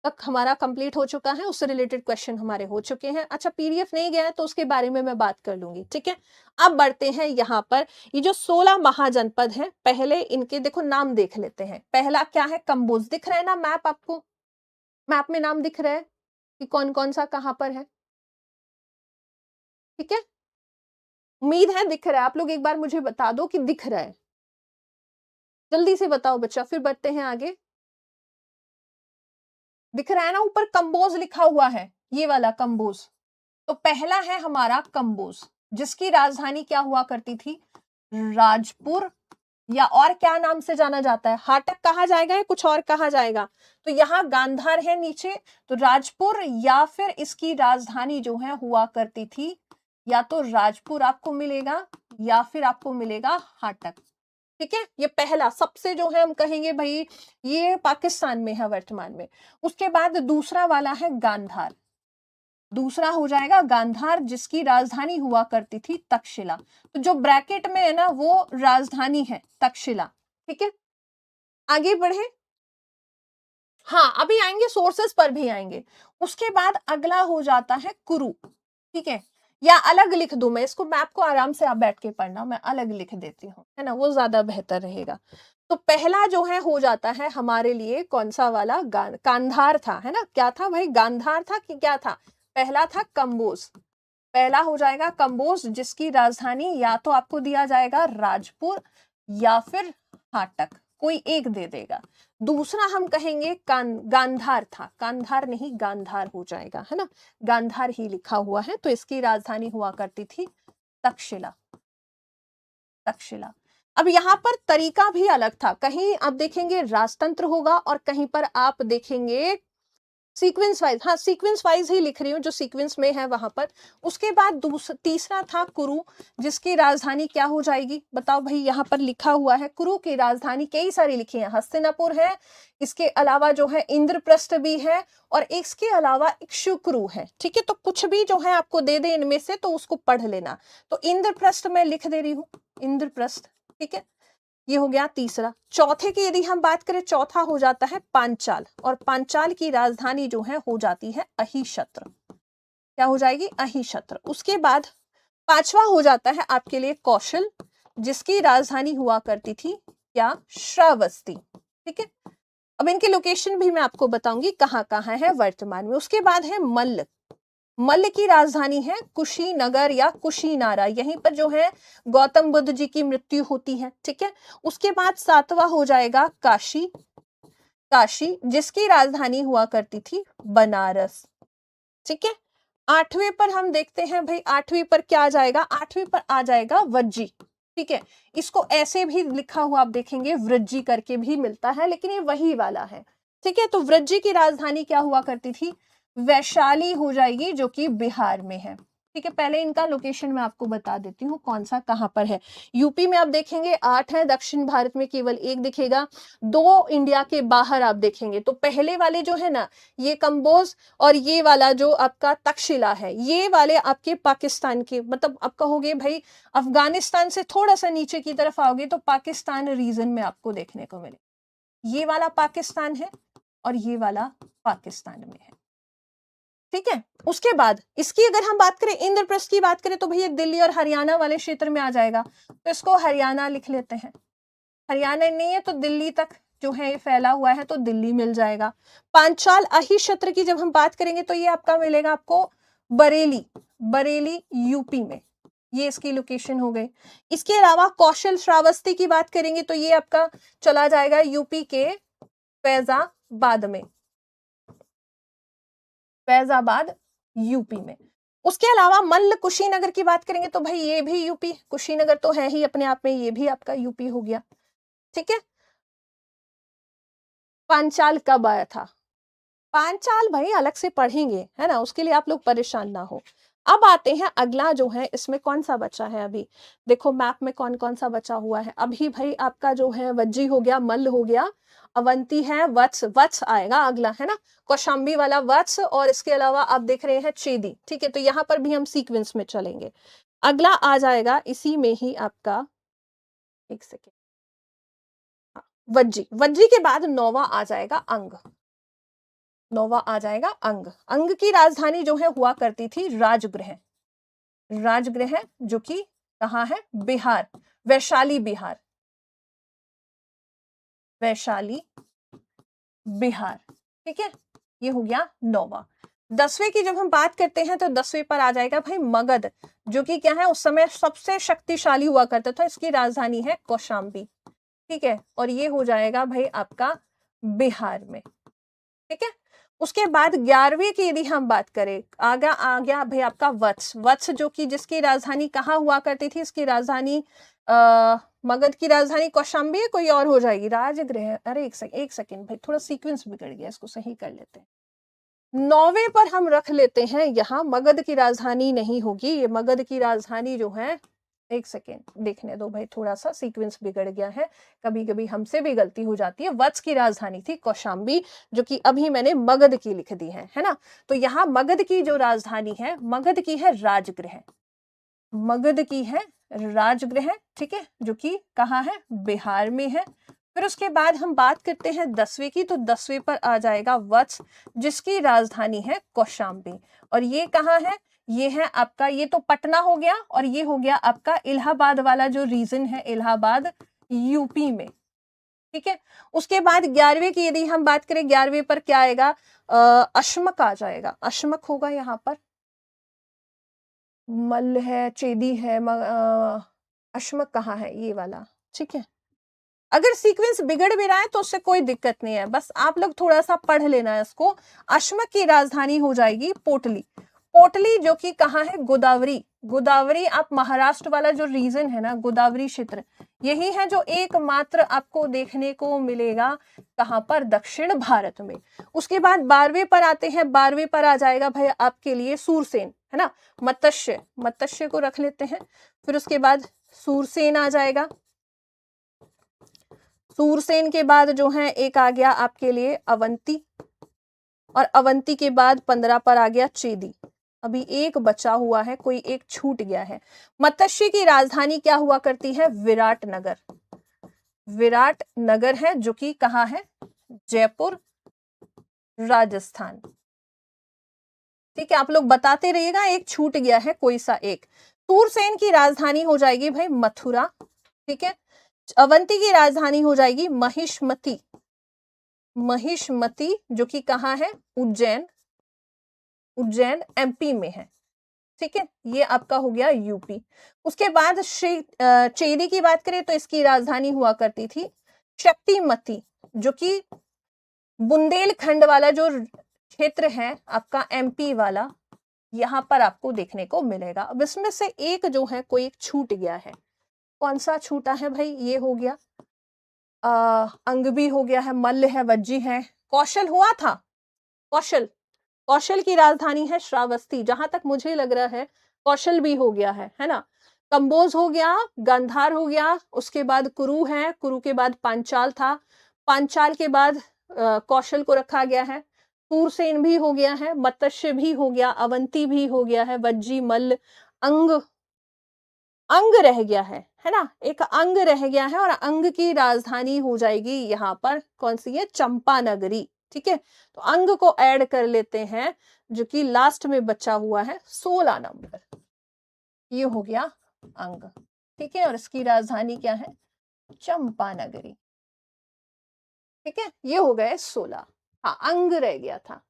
[SPEAKER 1] तक हमारा कंप्लीट हो चुका है, उससे रिलेटेड क्वेश्चन हमारे हो चुके हैं। अच्छा, पीडीएफ नहीं गया है तो उसके बारे में मैं बात कर लूंगी। ठीक है, अब बढ़ते हैं यहाँ पर। ये जो 16 महाजनपद हैं, पहले इनके देखो नाम देख लेते हैं। पहला क्या है, कंबोज। दिख रहा है ना मैप आपको? मैप में नाम दिख रहा है कि कौन कौन सा कहां पर है? ठीक है, उम्मीद है दिख रहा है। आप लोग एक बार मुझे बता दो कि दिख रहा है, जल्दी से बताओ बच्चा, फिर बढ़ते हैं आगे। दिख रहा है ना, ऊपर कंबोज लिखा हुआ है, ये वाला कंबोज। तो पहला है हमारा कंबोज, जिसकी राजधानी क्या हुआ करती थी? राजपुर, या और क्या नाम से जाना जाता है? हाटक कहा जाएगा या कुछ और कहा जाएगा? तो यहाँ गांधार है नीचे, तो राजपुर, या फिर इसकी राजधानी जो है हुआ करती थी, या तो राजपुर आपको मिलेगा या फिर आपको मिलेगा हाटक। ठीक है, ये पहला सबसे जो है हम कहेंगे भाई ये पाकिस्तान में है वर्तमान में। उसके बाद दूसरा वाला है गांधार। दूसरा हो जाएगा गांधार, जिसकी राजधानी हुआ करती थी तक्षशिला। तो जो ब्रैकेट में है ना वो राजधानी है तक्षशिला। ठीक है, आगे बढ़े। हाँ, अभी आएंगे, सोर्सेस पर भी आएंगे। उसके बाद अगला हो जाता है कुरु। ठीक है, या अलग लिख दूं मैं इसको, मैप को आराम से आप बैठ के पढ़ना, मैं अलग लिख देती हूँ, है ना, वो ज्यादा बेहतर रहेगा। तो पहला जो है हो जाता है हमारे लिए कौन सा वाला? गांधार था, है ना। क्या था भाई, गांधार था कि क्या था? पहला था कंबोज। पहला हो जाएगा कंबोज, जिसकी राजधानी या तो आपको दिया जाएगा राजपुर या फिर हाटक, कोई एक दे देगा। दूसरा हम कहेंगे गांधार था, कांधार नहीं गांधार हो जाएगा, है ना, गांधार ही लिखा हुआ है। तो इसकी राजधानी हुआ करती थी तक्षशिला, तक्षशिला। अब यहाँ पर तरीका भी अलग था, कहीं आप देखेंगे राजतंत्र होगा और कहीं पर आप देखेंगे सीक्वेंस वाइज, हाँ सीक्वेंस वाइज ही लिख रही हूँ जो सीक्वेंस में है वहां पर। उसके बाद तीसरा था कुरु, जिसकी राजधानी क्या हो जाएगी बताओ भाई, यहाँ पर लिखा हुआ है कुरु की राजधानी कई सारी लिखी है, हस्तिनापुर है, इसके अलावा जो है इंद्रप्रस्थ भी है, और इसके अलावा इक्ष्वाकुरु है। ठीक है, तो कुछ भी जो है आपको दे दे इनमें से तो उसको पढ़ लेना। तो इंद्रप्रस्थ मैं लिख दे रही हूँ, इंद्रप्रस्थ। ठीक है, ये हो गया तीसरा। चौथे की यदि हम बात करें, चौथा हो जाता है पांचाल, और पांचाल की राजधानी जो है हो जाती है अहिशत्र। क्या हो जाएगी? अहिशत्र। उसके बाद पांचवा हो जाता है आपके लिए कौशल, जिसकी राजधानी हुआ करती थी क्या? श्रावस्ती। ठीक है, अब इनके लोकेशन भी मैं आपको बताऊंगी कहाँ कहाँ है वर्तमान में। उसके बाद है मल्ल, मल्ल की राजधानी है कुशीनगर या कुशीनारा, यहीं पर जो है गौतम बुद्ध जी की मृत्यु होती है। ठीक है, उसके बाद सातवां हो जाएगा काशी, काशी जिसकी राजधानी हुआ करती थी बनारस। ठीक है, आठवें पर हम देखते हैं भाई, आठवीं पर क्या आ जाएगा? आठवीं पर आ जाएगा वज्जी। ठीक है, इसको ऐसे भी लिखा हुआ आप देखेंगे, वृज्जी करके भी मिलता है, लेकिन ये वही वाला है। ठीक है, तो वृज्जी की राजधानी क्या हुआ करती थी? वैशाली हो जाएगी, जो कि बिहार में है। ठीक है, पहले इनका लोकेशन मैं आपको बता देती हूँ कौन सा कहाँ पर है। यूपी में आप देखेंगे 8 है, दक्षिण भारत में केवल 1 दिखेगा, 2 इंडिया के बाहर आप देखेंगे। तो पहले वाले जो है ना, ये कंबोज, और ये वाला जो आपका तक्षशिला है, ये वाले आपके पाकिस्तान के, मतलब आप कहोगे भाई अफगानिस्तान से थोड़ा सा नीचे की तरफ आओगे तो पाकिस्तान रीजन में आपको देखने को मिले। ये वाला पाकिस्तान है और ये वाला पाकिस्तान में है। ठीक है, उसके बाद इसकी अगर हम बात करें, इंद्रप्रस्थ की बात करें, तो भैया दिल्ली और हरियाणा वाले क्षेत्र में आ जाएगा, तो इसको हरियाणा लिख लेते हैं। हरियाणा नहीं है तो दिल्ली तक जो है फैला हुआ है, तो दिल्ली मिल जाएगा। पांचाल अहिक्षेत्र की जब हम बात करेंगे तो ये आपका मिलेगा आपको बरेली, बरेली यूपी में, ये इसकी लोकेशन हो गई। इसके अलावा कौशल श्रावस्ती की बात करेंगे तो ये आपका चला जाएगा यूपी के फैजाबाद में, फैजाबाद यूपी में। उसके अलावा मल्ल कुशीनगर की बात करेंगे तो भाई ये भी यूपी, कुशीनगर तो है ही अपने आप में, ये भी आपका यूपी हो गया। ठीक है, पांचाल कब आया था? पांचाल भाई अलग से पढ़ेंगे, है ना, उसके लिए आप लोग परेशान ना हो। अब आते हैं अगला जो है, इसमें कौन सा बचा है अभी, देखो मैप में कौन कौन सा बचा हुआ है अभी भाई। आपका जो है वज्जी हो गया, मल्ल हो गया, अवंती है, वत्स, वत्स आएगा अगला, है ना, कौशाम्बी वाला वत्स, और इसके अलावा आप देख रहे हैं चेदी। ठीक है, तो यहाँ पर भी हम सीक्वेंस में चलेंगे। अगला आ जाएगा इसी में ही आपका, एक सेकेंड, वज्जी, वज्जी के बाद नौवा आ जाएगा अंग, नौवा आ जाएगा अंग। अंग की राजधानी जो है हुआ करती थी राजगृह, राजगृह जो कि कहाँ है? बिहार, वैशाली बिहार, वैशाली बिहार। ठीक है, ये हो गया नौवा। 10वें की जब हम बात करते हैं तो 10वें पर आ जाएगा भाई मगध, जो कि क्या है, उस समय सबसे शक्तिशाली हुआ करता था, इसकी राजधानी है कौशाम्बी। ठीक है, और ये हो जाएगा भाई आपका बिहार में। ठीक है, उसके बाद 11वीं की यदि हम बात करें, आगे आ गया भाई आपका वत्स, वत्स जो कि जिसकी राजधानी कहाँ हुआ करती थी? इसकी राजधानी मगध की राजधानी कौशाम्बी है, कोई और हो जाएगी? राजगृह, अरे एक सेकेंड भाई, थोड़ा सीक्वेंस बिगड़ गया, इसको सही कर लेते हैं। 9वें पर हम रख लेते हैं, यहाँ मगध की राजधानी नहीं होगी, ये मगध की राजधानी जो है, एक सेकेंड देखने दो भाई, थोड़ा सा सीक्वेंस बिगड़ गया है, कभी कभी हमसे भी गलती हो जाती है। वत्स की राजधानी थी कौशाम्बी, जो कि अभी मैंने मगध की लिख दी है ना। तो यहाँ मगध की जो राजधानी है, मगध की है राजगृह, मगध की है राजगृह। ठीक है, जो कि कहाँ है? बिहार में है। फिर उसके बाद हम बात करते हैं 10वें की, तो 10वें पर आ जाएगा वत्स, जिसकी राजधानी है कौशाम्बी, और ये कहाँ है? ये है आपका, ये तो पटना हो गया, और ये हो गया आपका इलाहाबाद वाला जो रीजन है, इलाहाबाद यूपी में। ठीक है, उसके बाद 11वें की यदि हम बात करें, 11वें पर क्या आएगा? अश्मक आ जाएगा, अश्मक होगा यहाँ पर, मल्ल है, चेदी है, अश्मक कहाँ है? ये वाला। ठीक है, अगर सीक्वेंस बिगड़ भी रहा है तो उससे कोई दिक्कत नहीं है, बस आप लोग थोड़ा सा पढ़ लेना है इसको। अश्मक की राजधानी हो जाएगी पोटली। पोटली जो कि कहाँ है, गोदावरी। गोदावरी, आप महाराष्ट्र वाला जो रीजन है ना, गोदावरी क्षेत्र, यही है जो एकमात्र आपको देखने को मिलेगा कहाँ पर, दक्षिण भारत में। उसके बाद 12वें पर आते हैं। 12वें पर आ जाएगा भाई आपके लिए सूरसेन, है ना, मत्स्य, मत्स्य को रख लेते हैं। फिर उसके बाद सूरसेन आ जाएगा। सूरसेन के बाद जो है एक आ गया आपके लिए अवंती, और अवंती के बाद 15 पर आ गया चेदी। अभी एक बचा हुआ है, कोई एक छूट गया है। मत्स्य की राजधानी क्या हुआ करती है, विराटनगर। विराटनगर है जो कि कहाँ है, जयपुर, राजस्थान। ठीक है, आप लोग बताते रहिएगा, एक छूट गया है कोई सा एक। सूरसेन की राजधानी हो जाएगी भाई मथुरा। ठीक है, अवंती की राजधानी हो जाएगी महिष्मती। महिष्मती जो कि कहाँ है, उज्जैन। उज्जैन एमपी में है। ठीक है, ये आपका हो गया यूपी। उसके बाद चेदी की बात करें तो इसकी राजधानी हुआ करती थी शक्तिमती, जो कि बुंदेलखंड वाला जो क्षेत्र है आपका एमपी वाला, यहां पर आपको देखने को मिलेगा। अब इसमें से एक जो है कोई एक छूट गया है। कौन सा छूटा है भाई, ये हो गया अंग भी हो गया है, मल्ल है, वज्जी है, कौशल हुआ था। कौशल, कौशल की राजधानी है श्रावस्ती, जहां तक मुझे लग रहा है कौशल भी हो गया है ना। कंबोज हो गया, गांधार हो गया, उसके बाद कुरु है, कुरु के बाद पांचाल था, पांचाल के बाद कौशल को रखा गया है। सूरसेन भी हो गया है, मत्स्य भी हो गया, अवंती भी हो गया है, वज्जी, मल्ल, अंग, अंग रह गया है ना, एक अंग रह गया है, और अंग की राजधानी हो जाएगी यहाँ पर कौन सी है, चंपा नगरी। ठीक है, तो अंग को ऐड कर लेते हैं, जो कि लास्ट में बचा हुआ है 16 नंबर, ये हो गया अंग। ठीक है, और इसकी राजधानी क्या है, चंपा नगरी। ठीक है, ये हो गए 16। हाँ, अंग रह गया था।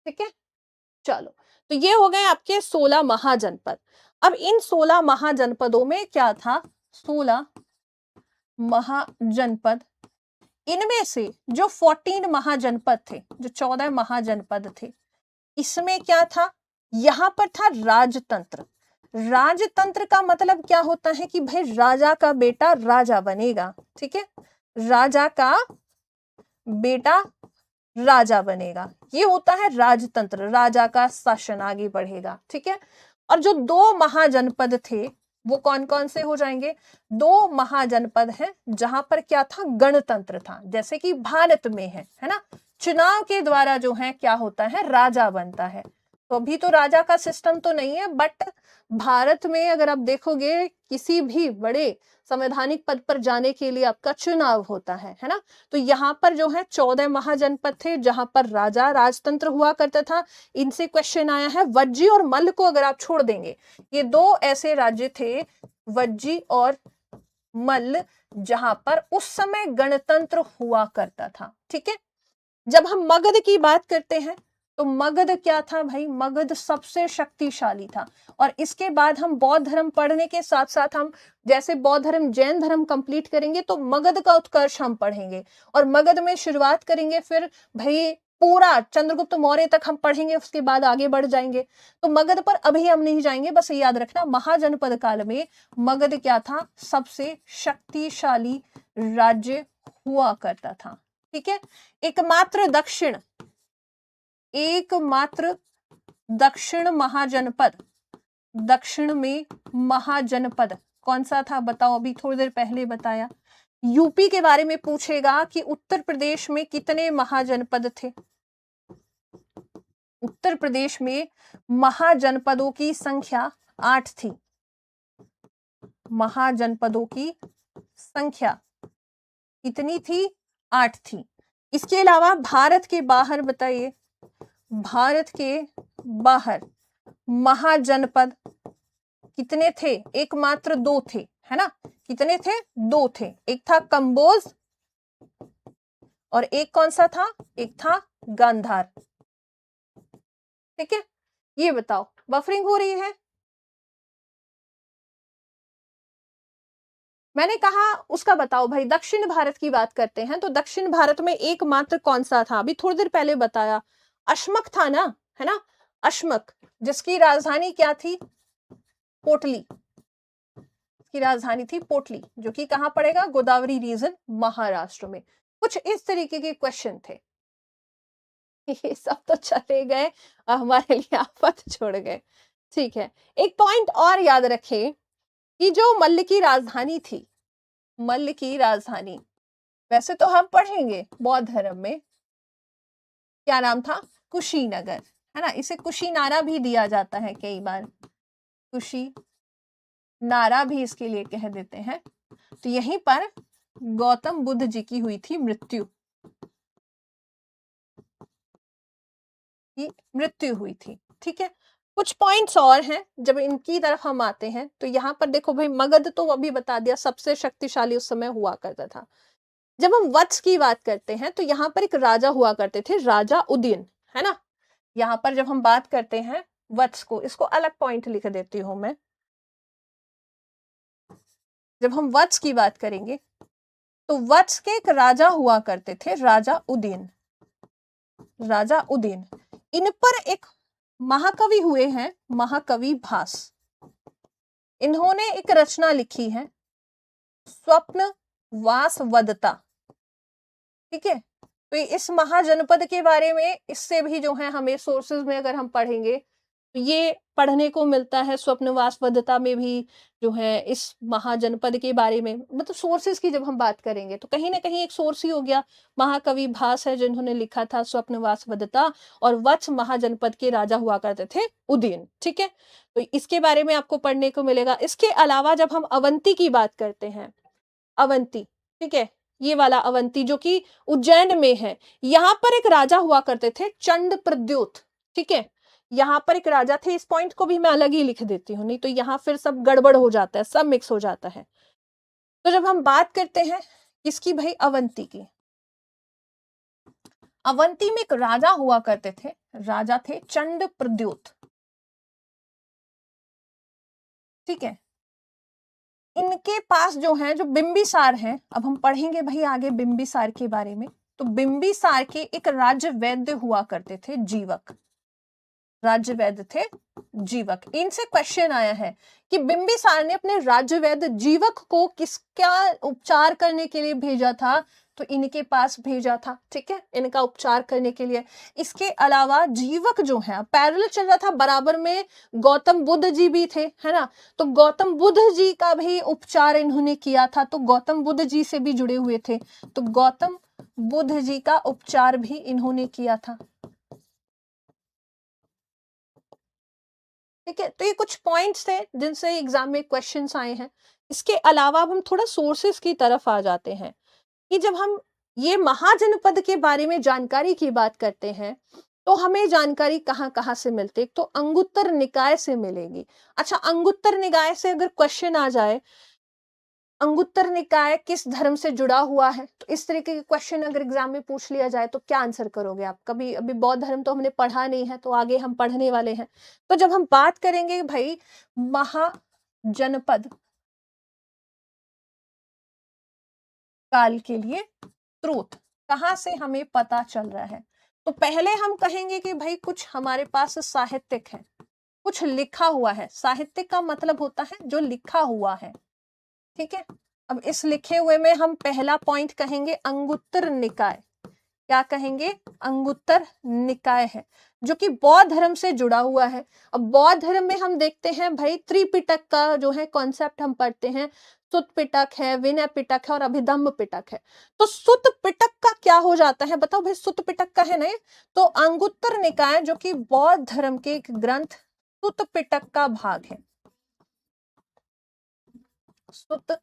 [SPEAKER 1] ठीक है, चलो, तो ये हो गए आपके 16 महाजनपद। अब इन 16 महाजनपदों में क्या था, 16 महाजनपद, इनमें से जो 14 महाजनपद थे, जो 14 महाजनपद थे, इसमें क्या था, यहां पर था राजतंत्र। राजतंत्र का मतलब क्या होता है कि भाई राजा का बेटा राजा बनेगा। ठीक है, राजा का बेटा राजा बनेगा, ये होता है राजतंत्र, राजा का शासन आगे बढ़ेगा। ठीक है, और जो 2 महाजनपद थे वो कौन कौन से हो जाएंगे, 2 महाजनपद हैं जहां पर क्या था, गणतंत्र था, जैसे कि भारत में है ना, चुनाव के द्वारा जो है क्या होता है, राजा बनता है। तो अभी तो राजा का सिस्टम तो नहीं है, बट भारत में अगर आप देखोगे किसी भी बड़े संवैधानिक पद पर जाने के लिए आपका चुनाव होता है ना। तो यहाँ पर जो है 14 महाजनपद थे जहां पर राजा राजतंत्र हुआ करता था। इनसे क्वेश्चन आया है, वज्जी और मल्ल को अगर आप छोड़ देंगे, ये 2 ऐसे राज्य थे, वज्जी और मल्ल, जहां पर उस समय गणतंत्र हुआ करता था। ठीक है, जब हम मगध की बात करते हैं तो मगध क्या था भाई, मगध सबसे शक्तिशाली था। और इसके बाद हम बौद्ध धर्म पढ़ने के साथ साथ हम जैसे बौद्ध धर्म जैन धर्म कंप्लीट करेंगे तो मगध का उत्कर्ष हम पढ़ेंगे, और मगध में शुरुआत करेंगे, फिर भाई पूरा चंद्रगुप्त मौर्य तक हम पढ़ेंगे, उसके बाद आगे बढ़ जाएंगे। तो मगध पर अभी हम नहीं जाएंगे, बस याद रखना महाजनपद काल में मगध क्या था, सबसे शक्तिशाली राज्य हुआ करता था। ठीक है, एकमात्र दक्षिण महाजनपद, दक्षिण में महाजनपद कौन सा था बताओ, अभी थोड़ी देर पहले बताया। यूपी के बारे में पूछेगा कि उत्तर प्रदेश में कितने महाजनपद थे, उत्तर प्रदेश में महाजनपदों की संख्या 8 थी, महाजनपदों की संख्या कितनी थी, 8 थी। इसके अलावा भारत के बाहर बताइए, भारत के बाहर महाजनपद कितने थे, एकमात्र 2 थे, है ना, कितने थे, 2 थे, एक था कंबोज और एक कौन सा था, एक था गांधार। ठीक है, ये बताओ, बफरिंग हो रही है, मैंने कहा उसका बताओ भाई। दक्षिण भारत की बात करते हैं तो दक्षिण भारत में एकमात्र कौन सा था, अभी थोड़ी देर पहले बताया, अश्मक था ना, है ना, अश्मक, जिसकी राजधानी क्या थी, पोटली, की राजधानी थी पोटली, जो कि कहां पड़ेगा, गोदावरी रीजन, महाराष्ट्र में। कुछ इस तरीके के क्वेश्चन थे। ये सब तो चले गए और हमारे लिए आफत छोड़ गए। ठीक है, एक पॉइंट और याद रखें कि जो मल्ल की राजधानी थी, मल्ल की राजधानी, वैसे तो हम पढ़ेंगे बौद्ध धर्म में, क्या नाम था, कुशीनगर, है ना, इसे कुशीनारा भी दिया जाता है कई बार, कुशी नारा भी इसके लिए कह देते हैं। तो यहीं पर गौतम बुद्ध जी की हुई थी मृत्यु, की मृत्यु हुई थी। ठीक है, कुछ पॉइंट्स और हैं जब इनकी तरफ हम आते हैं तो यहाँ पर देखो भाई, मगध तो अभी बता दिया सबसे शक्तिशाली उस समय हुआ करता था। जब हम वत्स की बात करते हैं तो यहाँ पर एक राजा हुआ करते थे, राजा उदयन, है ना। यहाँ पर जब हम बात करते हैं वत्स को, इसको अलग पॉइंट लिख देती हूं मैं। जब हम वत्स की बात करेंगे तो वत्स के एक राजा हुआ करते थे, राजा उदयन, राजा उदयन। इन पर एक महाकवि हुए हैं, महाकवि भास। इन्होंने एक रचना लिखी है, स्वप्न वासवदता। ठीक है, तो इस महाजनपद के बारे में, इससे भी जो है हमें सोर्सेज में अगर हम पढ़ेंगे तो ये पढ़ने को मिलता है, स्वप्न वासवदता में भी जो है इस महाजनपद के बारे में, मतलब सोर्सेज की जब हम बात करेंगे तो कहीं ना कहीं एक सोर्स ही हो गया, महाकवि भास है जिन्होंने लिखा था स्वप्न वासवदता, और वत्स महाजनपद के राजा हुआ करते थे उदयन। ठीक है, तो इसके बारे में आपको पढ़ने को मिलेगा। इसके अलावा जब हम अवंती की बात करते हैं, अवंती, ठीक है, ये वाला अवंती जो कि उज्जैन में है, यहाँ पर एक राजा हुआ करते थे, चंड प्रद्योत। ठीक है, यहाँ पर एक राजा थे, इस पॉइंट को भी मैं अलग ही लिख देती हूँ, नहीं तो यहाँ फिर सब गड़बड़ हो जाता है, सब मिक्स हो जाता है। तो जब हम बात करते हैं किसकी भाई, अवंती की, अवंती में एक राजा हुआ करते थे, राजा थे चंड प्रद्योत। ठीक है, इनके पास जो है, जो बिंबिसार है, अब हम पढ़ेंगे भाई आगे बिंबिसार के बारे में, तो बिंबिसार के एक राज्य वैद्य हुआ करते थे, जीवक, राज्य वैद्य थे जीवक। इनसे क्वेश्चन आया है कि बिंबिसार ने अपने राज्य वैद्य जीवक को किसका उपचार करने के लिए भेजा था, तो इनके पास भेजा था। ठीक है, इनका उपचार करने के लिए। इसके अलावा जीवक जो है पैरेलल चल रहा था, बराबर में गौतम बुद्ध जी भी थे, है ना, तो गौतम बुद्ध जी का भी उपचार इन्होंने किया था, तो गौतम बुद्ध जी से भी जुड़े हुए थे, तो गौतम बुद्ध जी का उपचार भी इन्होंने किया था। ठीक है, तो ये कुछ पॉइंट्स थे जिनसे एग्जाम में क्वेश्चंस आए हैं। इसके अलावा अब हम थोड़ा सोर्सेस की तरफ आ जाते हैं कि जब हम ये महाजनपद के बारे में जानकारी की बात करते हैं तो हमें जानकारी कहाँ कहाँ से मिलती है, तो अंगुत्तर निकाय से मिलेगी। अच्छा, अंगुत्तर निकाय से अगर क्वेश्चन आ जाए, अंगुत्तर निकाय किस धर्म से जुड़ा हुआ है, तो इस तरीके के क्वेश्चन अगर एग्जाम में पूछ लिया जाए तो क्या आंसर करोगे आप। कभी अभी बौद्ध धर्म तो हमने पढ़ा नहीं है, तो आगे हम पढ़ने वाले हैं। तो जब हम बात करेंगे भाई महाजनपद काल के लिए स्रोत कहाँ से हमें पता चल रहा है, तो पहले हम कहेंगे कि भाई कुछ हमारे पास साहित्यिक है, कुछ लिखा हुआ है। साहित्यिक का मतलब होता है जो लिखा हुआ है। ठीक है, अब इस लिखे हुए में हम पहला पॉइंट कहेंगे अंगुत्तर निकाय। क्या कहेंगे, अंगुत्तर निकाय है, जो कि बौद्ध धर्म से जुड़ा हुआ है। अब बौद्ध धर्म में हम देखते हैं भाई त्रिपिटक का जो है कॉन्सेप्ट हम पढ़ते हैं, सुत पिटक है, विनय पिटक है और अभिधम्म पिटक है। तो सुत पिटक का क्या हो जाता है, बताओ भाई, सुत पिटक का है ना, तो अंगुत्तर निकाय जो कि बौद्ध धर्म के एक ग्रंथ सुत पिटक का भाग है, सुत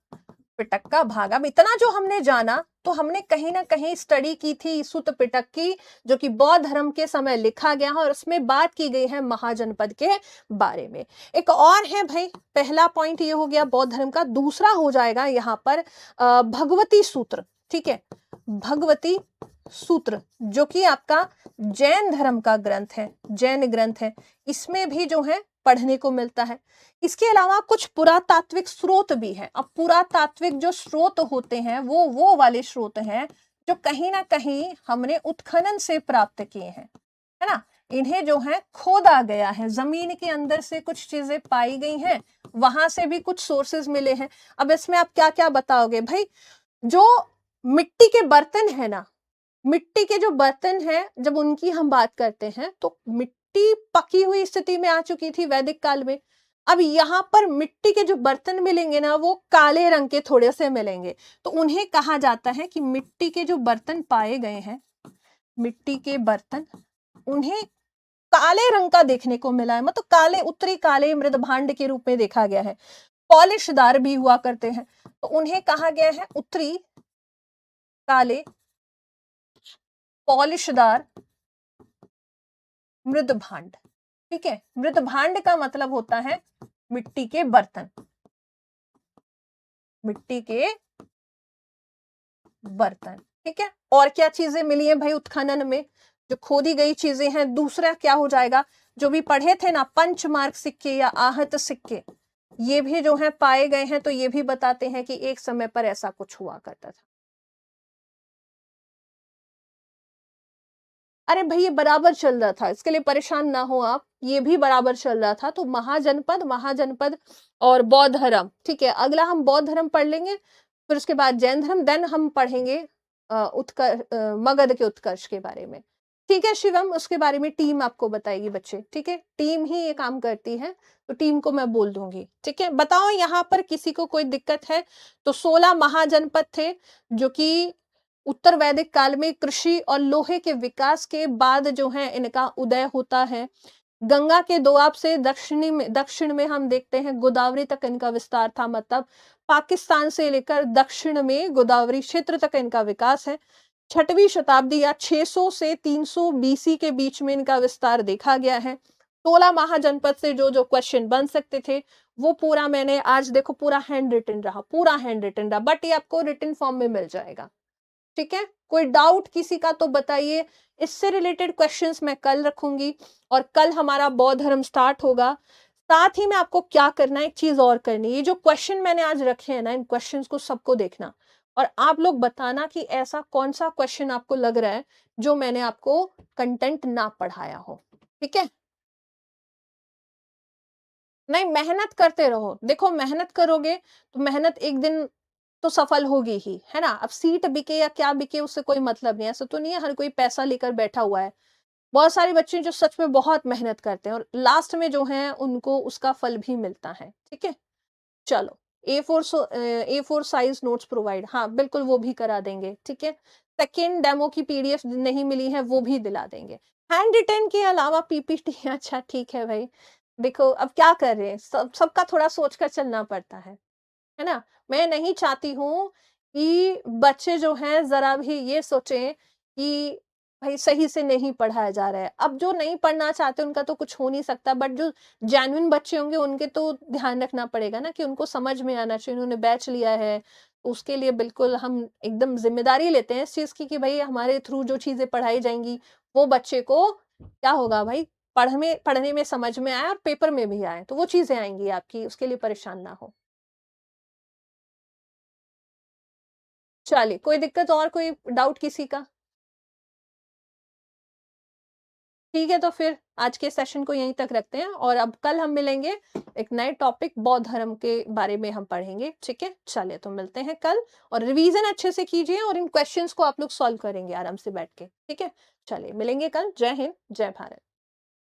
[SPEAKER 1] पिटक का भाग। अब इतना जो हमने जाना, तो हमने कहीं ना कहीं स्टडी की थी सुत पिटक की, जो कि बौद्ध धर्म के समय लिखा गया है और उसमें बात की गई है महाजनपद के बारे में। एक और है भाई, पहला पॉइंट ये हो गया बौद्ध धर्म का, दूसरा हो जाएगा यहाँ पर भगवती सूत्र। ठीक है, भगवती सूत्र जो कि आपका जैन धर्म का ग्रंथ है, जैन ग्रंथ है, इसमें भी जो है पढ़ने को मिलता है। इसके अलावा कुछ पुरातात्विक स्रोत भी हैं। अब पुरातात्विक जो स्रोत होते हैं वो वाले स्रोत हैं जो कहीं ना कहीं हमने उत्खनन से प्राप्त किए हैं, है ना। इन्हें जो है खोदा गया है, जमीन के अंदर से कुछ चीजें पाई गई हैं, वहां से भी कुछ सोर्सेज मिले हैं। अब इसमें आप क्या क्या बताओगे भाई? जो मिट्टी के बर्तन है ना, मिट्टी के जो बर्तन हैं, जब उनकी हम बात करते हैं तो मिट्टी पकी हुई स्थिति में आ चुकी थी वैदिक काल में। अब यहाँ पर मिट्टी के जो बर्तन मिलेंगे ना, वो काले रंग के थोड़े से मिलेंगे। तो उन्हें कहा जाता है कि मिट्टी के जो बर्तन पाए गए हैं, मिट्टी के बर्तन, उन्हें काले रंग का देखने को मिला है, मतलब काले, उत्तरी काले मृद भांड के रूप में देखा गया है। पॉलिशदार भी हुआ करते हैं, तो उन्हें कहा गया है उत्तरी काले पॉलिशदार मृद भांड। ठीक है, मृद भांड का मतलब होता है मिट्टी के बर्तन, मिट्टी के बर्तन। ठीक है, और क्या चीजें मिली है भाई उत्खनन में? जो खोदी गई चीजें हैं। दूसरा क्या हो जाएगा, जो भी पढ़े थे ना, पंचमार्क सिक्के या आहत सिक्के, ये भी जो है पाए गए हैं। तो ये भी बताते हैं कि एक समय पर ऐसा कुछ हुआ करता था। अरे भाई ये बराबर चल रहा था, इसके लिए परेशान ना हो आप, ये भी बराबर चल रहा था। तो महाजनपद, महाजनपद और बौद्ध धर्म। ठीक है, अगला हम बौद्ध धर्म पढ़ लेंगे, फिर उसके बाद जैन धर्म, देन हम पढ़ेंगे मगध के उत्कर्ष के बारे में। ठीक है शिवम, उसके बारे में टीम आपको बताएगी बच्चे। ठीक है, टीम ही ये काम करती है, तो टीम को मैं बोल दूंगी। ठीक है, बताओ यहाँ पर किसी को कोई दिक्कत है? तो 16 महाजनपद थे, जो कि उत्तर वैदिक काल में कृषि और लोहे के विकास के बाद जो है इनका उदय होता है। गंगा के दोआब से दक्षिण में हम देखते हैं गोदावरी तक इनका विस्तार था, मतलब पाकिस्तान से लेकर दक्षिण में गोदावरी क्षेत्र तक इनका विकास है। 6वीं शताब्दी या 600 से 300 बीसी के बीच में इनका विस्तार देखा गया है। 16 महाजनपद से जो जो क्वेश्चन बन सकते थे वो पूरा मैंने आज देखो पूरा हैंड रिटन रहा, पूरा हैंड रिटन रहा, बट ये आपको रिटन फॉर्म में मिल जाएगा। ठीक है, कोई डाउट किसी का तो बताइए। इससे रिलेटेड क्वेश्चंस मैं कल रखूंगी, और कल हमारा बौद्ध धर्म स्टार्ट होगा। साथ ही में आपको क्या करना है, एक चीज और करनी है, ये जो क्वेश्चन मैंने आज रखे हैं ना, इन क्वेश्चंस को सबको देखना, और आप लोग बताना कि ऐसा कौन सा क्वेश्चन आपको लग रहा है जो मैंने आपको कंटेंट ना पढ़ाया हो। ठीक है, नहीं मेहनत करते रहो, देखो मेहनत करोगे तो मेहनत एक दिन तो सफल होगी ही, है ना। अब सीट बिके या क्या बिके उससे कोई मतलब नहीं है, ऐसा तो नहीं है हर कोई पैसा लेकर बैठा हुआ है। बहुत सारे बच्चे जो सच में बहुत मेहनत करते हैं और लास्ट में जो है उनको उसका फल भी मिलता है। ठीक है, चलो A4 साइज नोट्स प्रोवाइड, हाँ बिल्कुल वो भी करा देंगे। ठीक है, सेकेंड डेमो की PDF नहीं मिली है, वो भी दिला देंगे। हैंड रिटन के अलावा PPT अच्छा ठीक है भाई, देखो अब क्या कर रहे हैं, सबका थोड़ा सोच कर चलना पड़ता है ना। मैं नहीं चाहती हूँ कि बच्चे जो हैं ज़रा भी ये सोचें कि भाई सही से नहीं पढ़ाया जा रहा है। अब जो नहीं पढ़ना चाहते उनका तो कुछ हो नहीं सकता, बट जो जेन्युइन बच्चे होंगे उनके तो ध्यान रखना पड़ेगा ना कि उनको समझ में आना चाहिए। उन्होंने बैच लिया है, उसके लिए बिल्कुल हम एकदम ज़िम्मेदारी लेते हैं इस चीज़ की कि भई हमारे थ्रू जो चीज़ें पढ़ाई जाएँगी, वो बच्चे को क्या होगा भाई, पढ़ने में समझ में आए और पेपर में भी आए। तो वो चीज़ें आएँगी आपकी, उसके लिए परेशान ना हो। चलिए, कोई दिक्कत और कोई डाउट किसी का? ठीक है, तो फिर आज के सेशन को यहीं तक रखते हैं, और अब कल हम मिलेंगे, एक नए टॉपिक बौद्ध धर्म के बारे में हम पढ़ेंगे। ठीक है, चलिए तो मिलते हैं कल, और रिवीजन अच्छे से कीजिए और इन क्वेश्चंस को आप लोग सॉल्व करेंगे आराम से बैठ के। ठीक है, चलिए मिलेंगे कल। जय हिंद, जय भारत।